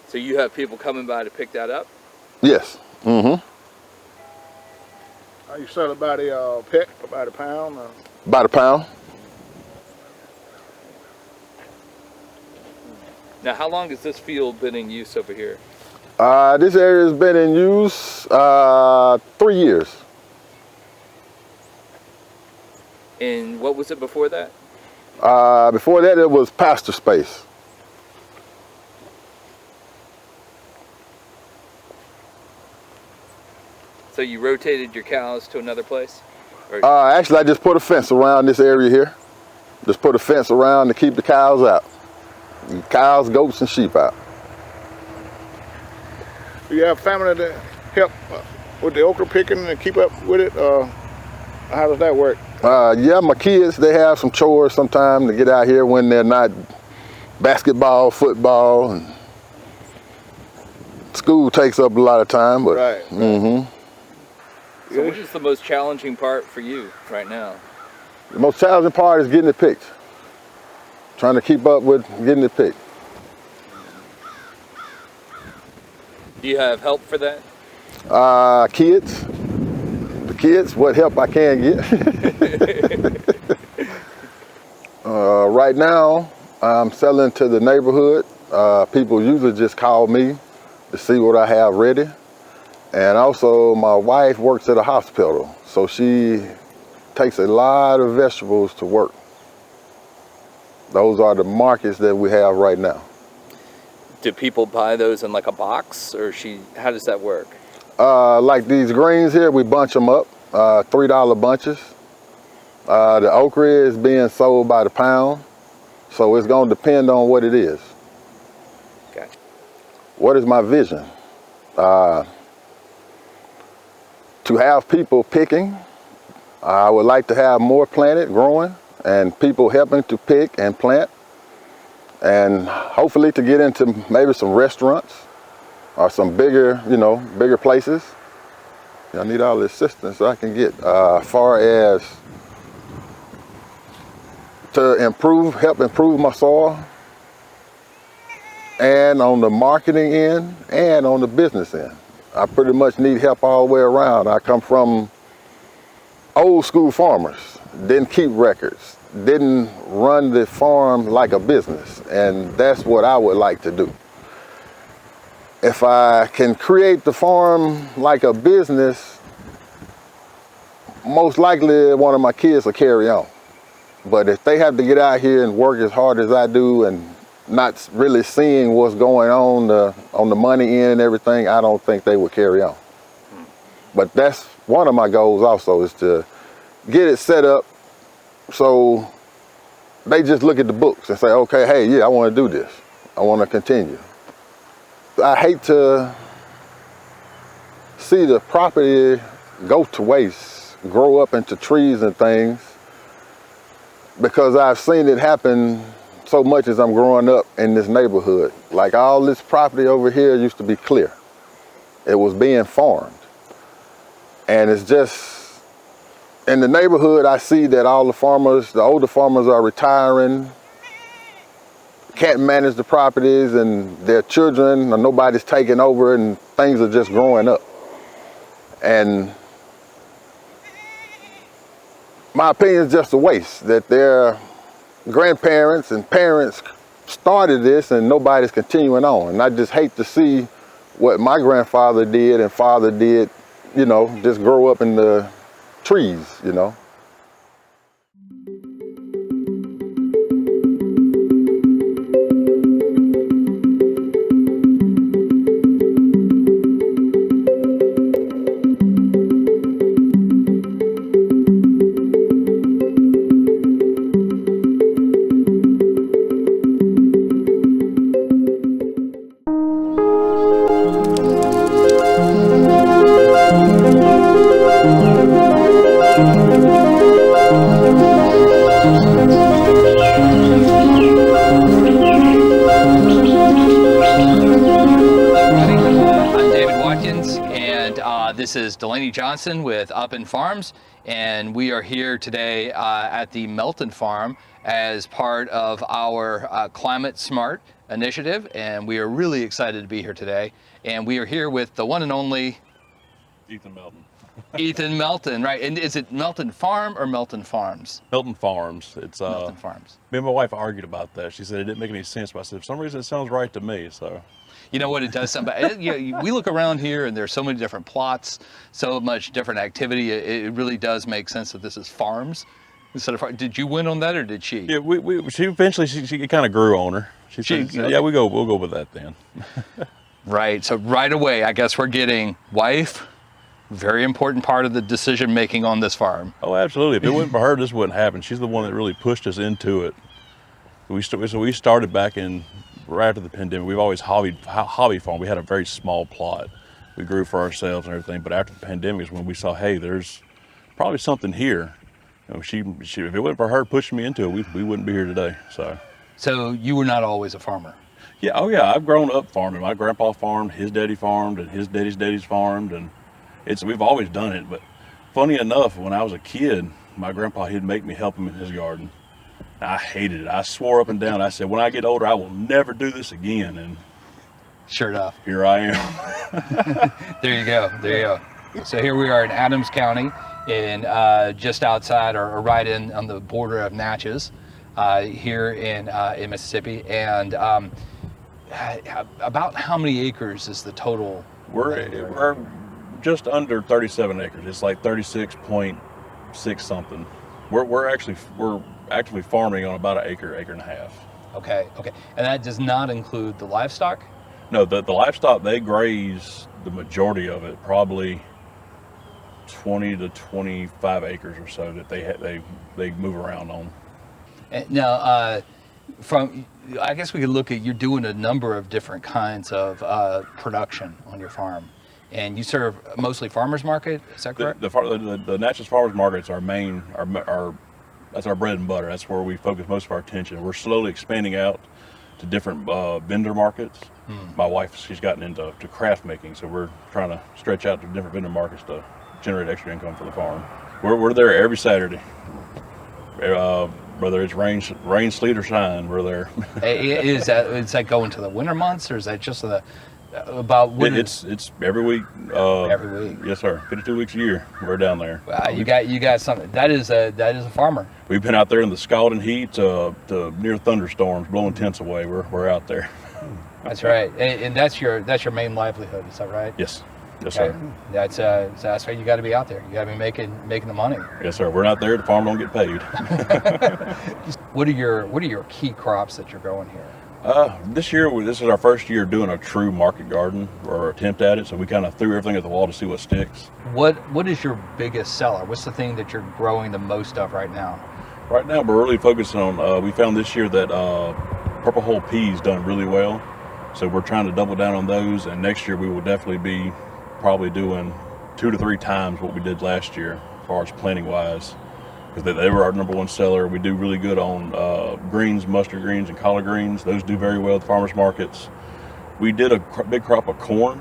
So you have people coming by to pick that up? Yes. Mm-hmm. You sell it by the peck or by the pound? By the pound. Now, how long has this field been in use over here? This area has been in use 3 years. And what was it before that? Before that, it was pasture space. So you rotated your cows to another place? Or Actually, I just put a fence around this area here. Just put a fence around to keep the cows out. Cows, goats, and sheep out. Do you have family to help with the okra picking and keep up with it? How does that work? Yeah, my kids, they have some chores sometimes to get out here when they're not basketball, football, and school takes up a lot of time. But, Right. Mm-hmm. So what is the most challenging part for you right now? The most challenging part is getting it picked. Trying to keep up with getting it picked. Do you have help for that? Kids. The kids, what help I can get. Right now, I'm selling to the neighborhood. People usually just call me to see what I have ready. And also, my wife works at a hospital, so she takes a lot of vegetables to work. Those are the markets that we have right now. Do people buy those in like a box, or how does that work? Like these greens here, we bunch them up, $3 bunches. The okra is being sold by the pound, so it's going to depend on what it is. Gotcha. What is my vision? To have people picking. I would like to have more planted, growing, and people helping to pick and plant, and hopefully to get into maybe some restaurants or some bigger, bigger places. I need all the assistance I can get as far as to help improve my soil, and on the marketing end and on the business end. I pretty much need help all the way around. I come from old school farmers, didn't keep records, didn't run the farm like a business, and that's what I would like to do. If I can create the farm like a business, most likely one of my kids will carry on. But if they have to get out here and work as hard as I do and not really seeing what's going on the money end and everything, I don't think they would carry on. But that's one of my goals also, is to get it set up so they just look at the books and say, okay, hey, yeah, I want to do this. I want to continue. I hate to see the property go to waste, grow up into trees and things, because I've seen it happen so much as I'm growing up in this neighborhood. Like all this property over here used to be clear. It was being farmed. And it's just, in the neighborhood, I see that all the farmers, the older farmers are retiring, can't manage the properties, and their children, or nobody's taking over, and things are just growing up. And my opinion is just a waste, that their grandparents and parents started this and nobody's continuing on. And I just hate to see what my grandfather did and father did, just grow up in the trees, This is Delaney Johnson with Upland Farms, and we are here today at the Melton Farm as part of our Climate Smart initiative, and we are really excited to be here today. And we are here with the one and only Ethan Melton. Ethan Melton, right? And is it Melton Farm or Melton Farms? Melton Farms. It's Melton Farms. Me and my wife argued about that. She said it didn't make any sense, but I said for some reason it sounds right to me. So. You know what, it does sound bad. We look around here and there's so many different plots, so much different activity. It really does make sense that this is farms instead of. Did you win on that, or did she? Yeah, she eventually she kind of grew on her. She said, yeah, we'll go with that then. Right. So right away, I guess we're getting wife. Very important part of the decision making on this farm. Oh, absolutely. If it wasn't for her, this wouldn't happen. She's the one that really pushed us into it. So we started back in. Right after the pandemic. We've always hobby farm. We had a very small plot. We grew for ourselves and everything, but after the pandemic is when we saw, hey, there's probably something here. She if it wasn't for her pushing me into it, we wouldn't be here today. So you were not always a farmer? Yeah, oh yeah, I've grown up farming. My grandpa farmed, his daddy farmed, and his daddy's farmed, and we've always done it. But Funny enough, when I was a kid, my grandpa, he'd make me help him in his garden. I hated it. I swore up and down. I said, when I get older, I will never do this again. And Sure enough. here I am. There you go. There you go. So here we are in Adams County, in just outside or right in on the border of Natchez, here in Mississippi. And about how many acres is the total? We're just under 37 acres. It's like 36.6 something. We're actually farming on about an acre and a half. Okay. And that does not include the livestock? No, the livestock, they graze the majority of it, probably 20 to 25 acres or so that they move around on. Now, I guess we could look at, you're doing a number of different kinds of production on your farm, and you serve mostly farmers market. Is that correct? The Natchez Farmers Market's that's our bread and butter. That's where we focus most of our attention. We're slowly expanding out to different vendor markets. My wife, she's gotten into craft making, so we're trying to stretch out to different vendor markets to generate extra income for the farm. We're there every Saturday. Whether it's rain, sleet, or shine, we're there. Is that going to the winter months, or is that just about winter? It's every week. Every week. Yes, sir. 52 weeks a year, we're down there. Wow, you got something. That is a farmer. We've been out there in the scalding heat to near thunderstorms, blowing tents away. We're out there. That's right, and that's your main livelihood. Is that right? Yes, Okay. sir. That's why you got to be out there. You got to be making the money. Yes, sir. We're not there. The farm don't get paid. What are your key crops that you're growing here? This year, this is our first year doing a true market garden, or attempt at it. So we kind of threw everything at the wall to see what sticks. What is your biggest seller? What's the thing that you're growing the most of right now? Right now, we're really focusing on. We found this year that purple hull peas done really well. So we're trying to double down on those, and next year we will definitely be probably doing 2 to 3 times what we did last year as far as planting wise, because they were our #1 seller. We do really good on greens, mustard greens, and collard greens. Those do very well at the farmers markets. We did a big crop of corn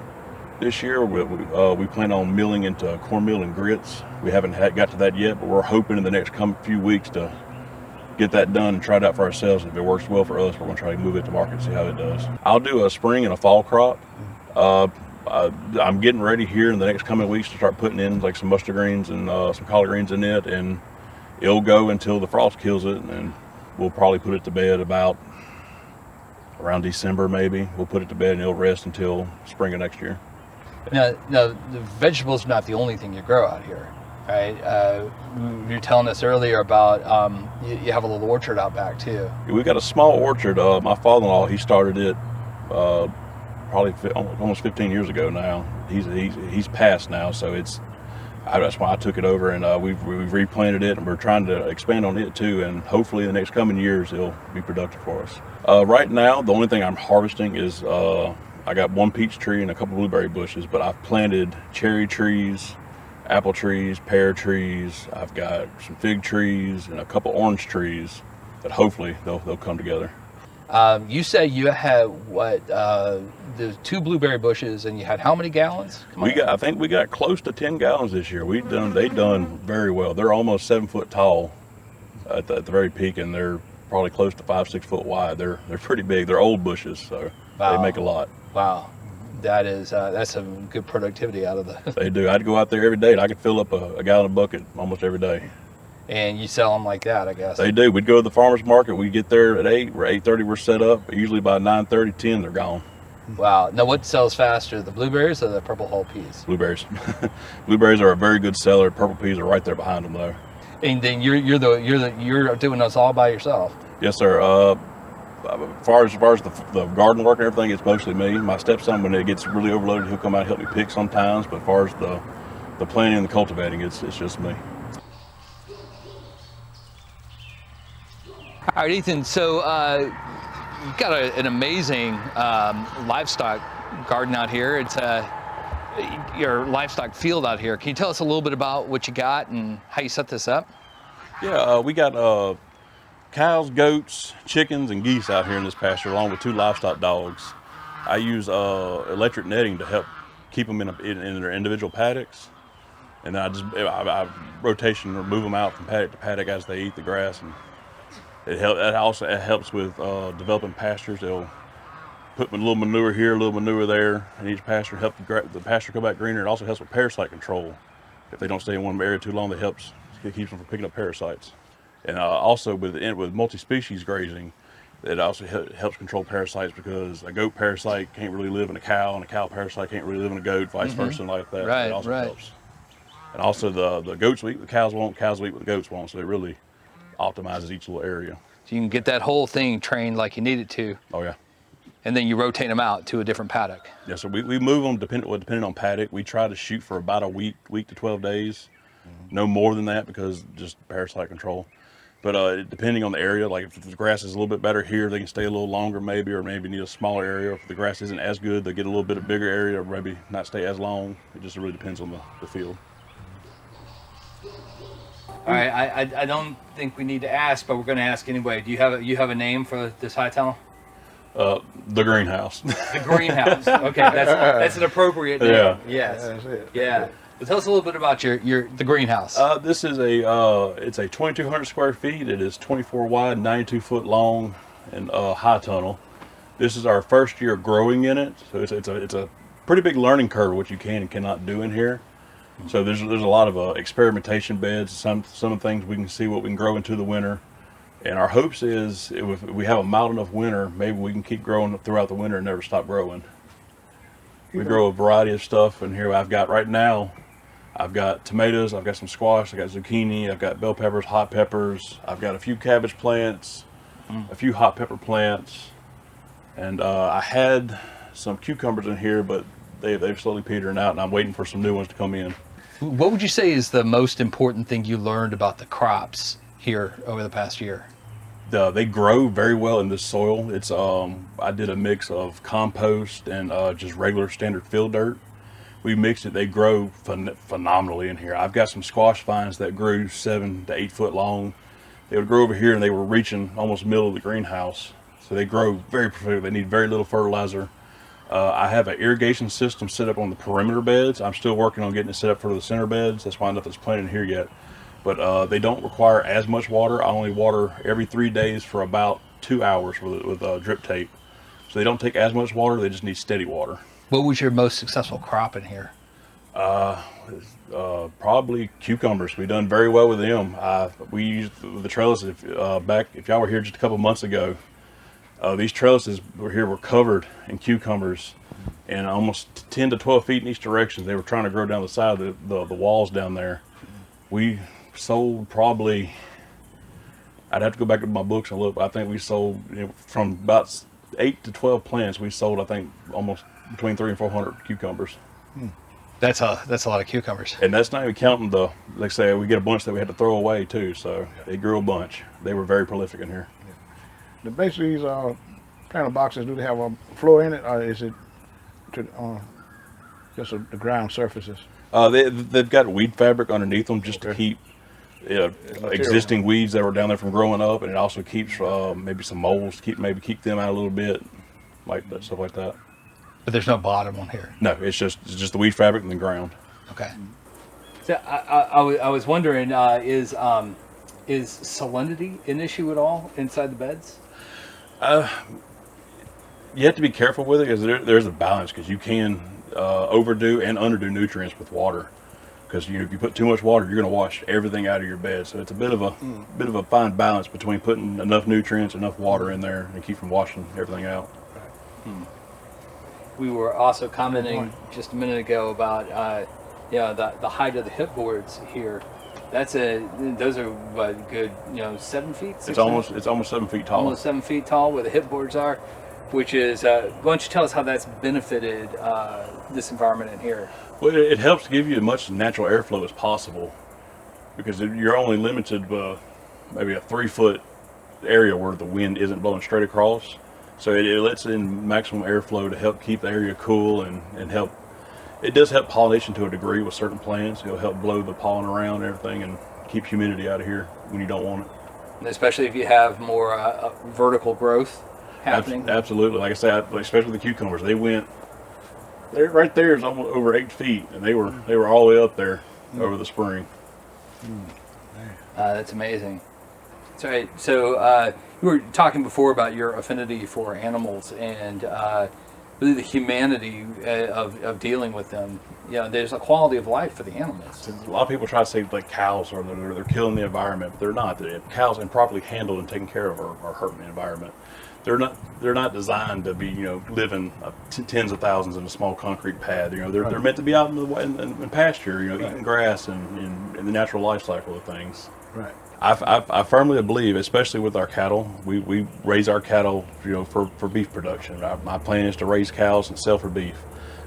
this year. We plan on milling into cornmeal and grits. We haven't got to that yet, but we're hoping in the next few weeks to get that done and try it out for ourselves. If it works well for us, we're going to try to move it to market and see how it does. I'll do a spring and a fall crop. I'm getting ready here in the next coming weeks to start putting in like some mustard greens and some collard greens in it, and it'll go until the frost kills it, and we'll probably put it to bed about around December maybe. We'll put it to bed and it'll rest until spring of next year. Now the vegetables are not the only thing you grow out here, right? You were telling us earlier about you have a little orchard out back too. We've got a small orchard. My father-in-law, he started it probably almost 15 years ago now. He's passed now, so that's why I took it over, and we've replanted it, and we're trying to expand on it too, and hopefully in the next coming years it'll be productive for us. Right now, the only thing I'm harvesting is I got 1 peach tree and a couple blueberry bushes, but I've planted cherry trees, apple trees, pear trees. I've got some fig trees and a couple orange trees that hopefully they'll come together. You said you had the 2 blueberry bushes, and you had how many gallons? I think we got close to 10 gallons this year. They done very well. They're almost 7 foot tall at the very peak, and they're probably close to 5-6 foot wide. They're pretty big. They're old bushes, so Wow. They make a lot. Wow, that's some good productivity out of the. They do. I'd go out there every day, and I could fill up a gallon bucket almost every day. And you sell them like that, I guess. They do. We'd go to the farmer's market. We get there at 8 or 8:30. We're set up. Usually by 9:30, 10, they're gone. Wow. Now, what sells faster, the blueberries or the purple hull peas? Blueberries. Blueberries are a very good seller. Purple peas are right there behind them, though. And then you're doing this all by yourself. Yes, sir. As far as the garden work and everything, it's mostly me. My stepson, when it gets really overloaded, he'll come out and help me pick sometimes. But as far as the planting and the cultivating, it's just me. All right, Ethan, so you've got an amazing livestock garden out here. It's your livestock field out here. Can you tell us a little bit about what you got and how you set this up? Yeah, we got cows, goats, chickens, and geese out here in this pasture, along with 2 livestock dogs. I use electric netting to help keep them in their individual paddocks. And then I rotation or move them out from paddock to paddock as they eat the grass, and it helps with developing pastures. They'll put a little manure here, a little manure there, and each pasture help the pasture come back greener. It also helps with parasite control. If they don't stay in one area too long, it keeps them from picking up parasites. And also with multi-species grazing, it also helps control parasites, because a goat parasite can't really live in a cow, and a cow parasite can't really live in a goat, vice versa, and like that. Right, it also right. helps. And also the goats will eat what the cows won't, cows will eat what the goats won't, so it really optimizes each little area. So you can get that whole thing trained like you need it to, Oh yeah. and then you rotate them out to a different paddock. Yeah, so we move them depending on paddock. We try to shoot for about a week to 12 days. No more than that, because just parasite control. But depending on the area, like if the grass is a little bit better here, they can stay a little longer maybe, or maybe need a smaller area. If the grass isn't as good, they get a little bit of bigger area, or maybe not stay as long. It just really depends on the field. All right, I don't think we need to ask, but we're going to ask anyway. Do you have a name for this high tunnel? The greenhouse. The greenhouse. Okay, that's an appropriate name. Yeah. Yes. That's it. Yeah. Well, tell us a little bit about the greenhouse. This is it's a 2,200 square feet. It is 24 wide, 92 foot long, and high tunnel. This is our first year growing in it, so it's a pretty big learning curve what you can and cannot do in here. So there's a lot of experimentation beds. Some of the things we can see what we can grow into the winter. And our hopes is if we have a mild enough winter, maybe we can keep growing throughout the winter and never stop growing. We grow a variety of stuff in here. I've got tomatoes, I've got some squash, I've got zucchini, I've got bell peppers, hot peppers, I've got a few cabbage plants, a few hot pepper plants, and I had some cucumbers in here, but they've slowly petering out, and I'm waiting for some new ones to come in. What would you say is the most important thing you learned about the crops here over the past year? They grow very well in this soil. It's I did a mix of compost and just regular standard field dirt. We mixed it. They grow phenomenally in here. I've got some squash vines that grew 7 to 8 foot long. They would grow over here, and they were reaching almost the middle of the greenhouse. So they grow very perfectly. They need very little fertilizer. I have an irrigation system set up on the perimeter beds. I'm still working on getting it set up for the center beds. That's why nothing's planted here yet. But they don't require as much water. I only water every 3 days for about 2 hours with drip tape. So they don't take as much water. They just need steady water. What was your most successful crop in here? Probably cucumbers. We've done very well with them. We used the trellises. If y'all were here just a couple months ago, these trellises were covered in cucumbers, and almost 10 to 12 feet in each direction. They were trying to grow down the side of the walls down there. We sold probably, I'd have to go back to my books and look, but I think we sold, from about 8 to 12 plants, we sold, I think, almost between 300 and 400 cucumbers. That's a lot of cucumbers. And that's not even counting like say, we get a bunch that we had to throw away too, so they grew a bunch. They were very prolific in here. The base of these planter boxes, do they have a floor in it, or is it just the ground surfaces? They've got weed fabric underneath them just to keep existing weeds that were down there from growing up, and it also keeps maybe some moles, keep them out a little bit, like that, stuff like that. But there's no bottom on here. No, it's just the weed fabric and the ground. Okay. So I was wondering, is salinity an issue at all inside the beds? You have to be careful with it, because there's a balance, because you can overdo and underdo nutrients with water. Because if you put too much water, you're going to wash everything out of your bed. So it's a bit of a fine balance between putting enough nutrients, enough water in there, and keep from washing everything out. We were also commenting just a minute ago about the height of the hip boards here. Those are what, good 7 feet. It's almost 7 feet tall. Almost 7 feet tall, where the hip boards are, which is. Why don't you tell us how that's benefited this environment in here? Well, it helps give you as much natural airflow as possible, because you're only limited by maybe a 3 foot area where the wind isn't blowing straight across. So it lets in maximum airflow to help keep the area cool and help. It does help pollination to a degree with certain plants. It'll help blow the pollen around and everything and keep humidity out of here when you don't want it. And especially if you have more vertical growth happening. Absolutely. Like I said, especially the cucumbers, they're right there is almost over 8 feet, and they were all the way up there. over the spring. That's amazing. That's right. So you were talking before about your affinity for animals and really the humanity of dealing with them. There's a quality of life for the animals. A lot of people try to say like cows or they're killing the environment, but they're not. Cows, and properly handled and taken care of, are hurting the environment. They're not designed to be living tens of thousands in a small concrete pad. They're meant to be out in pasture, eating grass and in the natural life cycle of things. Right. I firmly believe, especially with our cattle, we raise our cattle for beef production. My plan is to raise cows and sell for beef.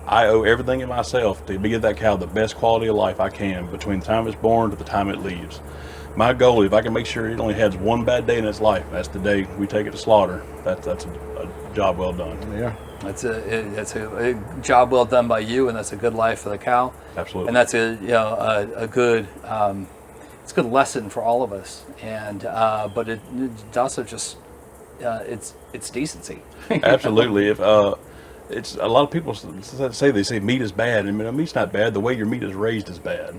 I owe everything in myself to give that cow the best quality of life I can between the time it's born to the time it leaves. My goal, if I can make sure it only has one bad day in its life, that's the day we take it to slaughter. That's a job well done. Yeah. That's a job well done by you, and that's a good life for the cow. Absolutely. And that's a good it's a good lesson for all of us. And but it's also just it's decency. Absolutely. If it's a lot of people say meat is bad, and meat's not bad. The way your meat is raised is bad.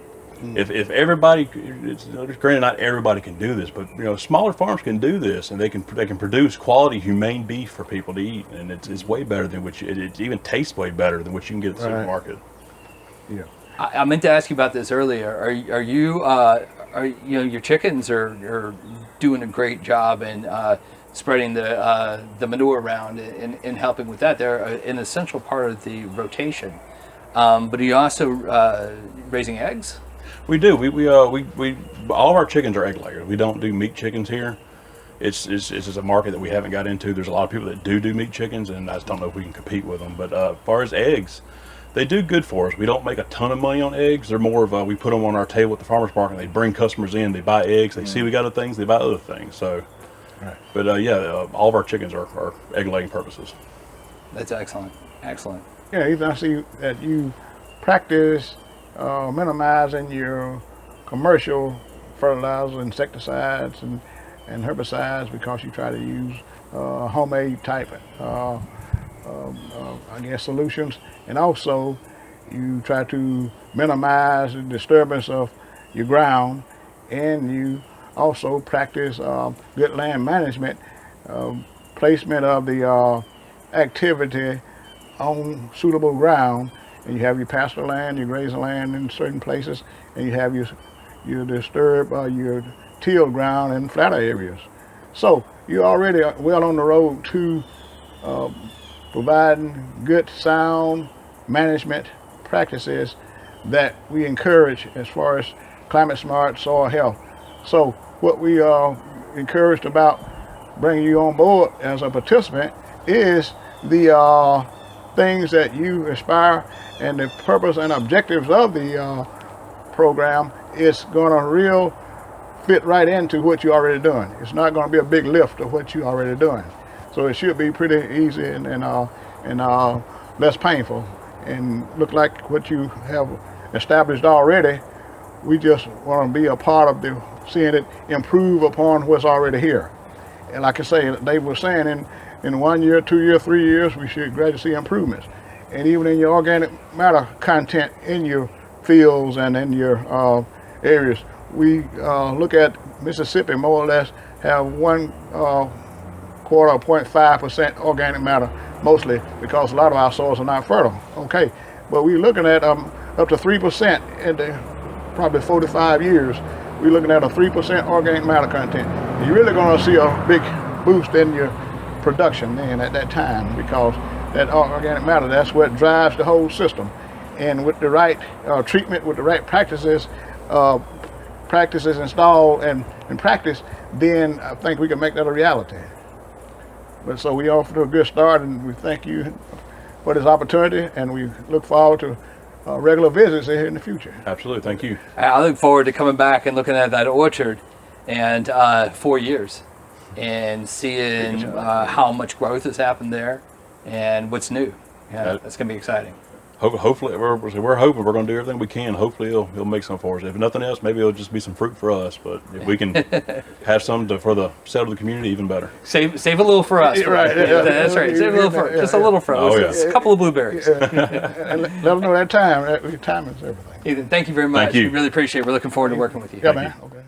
If everybody, granted not everybody can do this, but smaller farms can do this, and they can produce quality humane beef for people to eat, and it's way better than what it even tastes way better than what you can get at the supermarket. Yeah. I meant to ask you about this earlier. Are you your chickens are doing a great job in spreading the manure around and helping with that. They're an essential part of the rotation. But are you also raising eggs? We do. We all of our chickens are egg layers. We don't do meat chickens here. It's just a market that we haven't got into. There's a lot of people that do meat chickens, and I just don't know if we can compete with them. But as far as eggs, they do good for us. We don't make a ton of money on eggs. They're more of we put them on our table at the farmers market. And they bring customers in. They buy eggs. They see we got other things. They buy other things. So, but all of our chickens are egg laying purposes. That's excellent. Excellent. Yeah, Ethan, I see that you practice minimizing your commercial fertilizers, insecticides, and herbicides because you try to use homemade type, solutions, and also you try to minimize the disturbance of your ground, and you also practice good land management, placement of the activity on suitable ground, and you have your pasture land, your grazing land in certain places, and you have your disturb your tilled ground in flatter areas. So you're already well on the road to providing good sound management practices that we encourage as far as climate smart soil health. So what we are encouraged about bringing you on board as a participant is the things that you aspire, and the purpose and objectives of the program is going to real fit right into what you're already doing. It's not going to be a big lift of what you're already doing. So it should be pretty easy and less painful and look like what you have established already. We just want to be a part of seeing it improve upon what's already here. And like I say, Dave was saying, in 1 year, 2 years, 3 years, we should gradually see improvements. And even in your organic matter content in your fields and in your areas, we look at Mississippi more or less have 0.5% organic matter, mostly because a lot of our soils are not fertile. Okay, but we're looking at up to 3% in the probably 45 years. We're looking at a 3% organic matter content. You're really going to see a big boost in your production then at that time, because that organic matter, that's what drives the whole system. And with the right treatment, with the right practices installed and practice, then I think we can make that a reality. But so we off to a good start, and we thank you for this opportunity, and we look forward to regular visits here in the future. Absolutely, thank you. I look forward to coming back and looking at that orchard and 4 years and seeing how much growth has happened there and what's new. Yeah, that's going to be exciting. hopefully we're hoping we're going to do everything we can. Hopefully he'll make some for us. If nothing else, maybe it'll just be some fruit for us. But if we can have some for the sale of the community, even better. Save a little for us. Right. That's right. Save a little for just a little for us. Oh, yeah. Just a couple of blueberries. And let them know that time. Time is everything. Ethan, thank you very much. Thank you. We really appreciate it. We're looking forward to working with you. Yeah, man. Okay.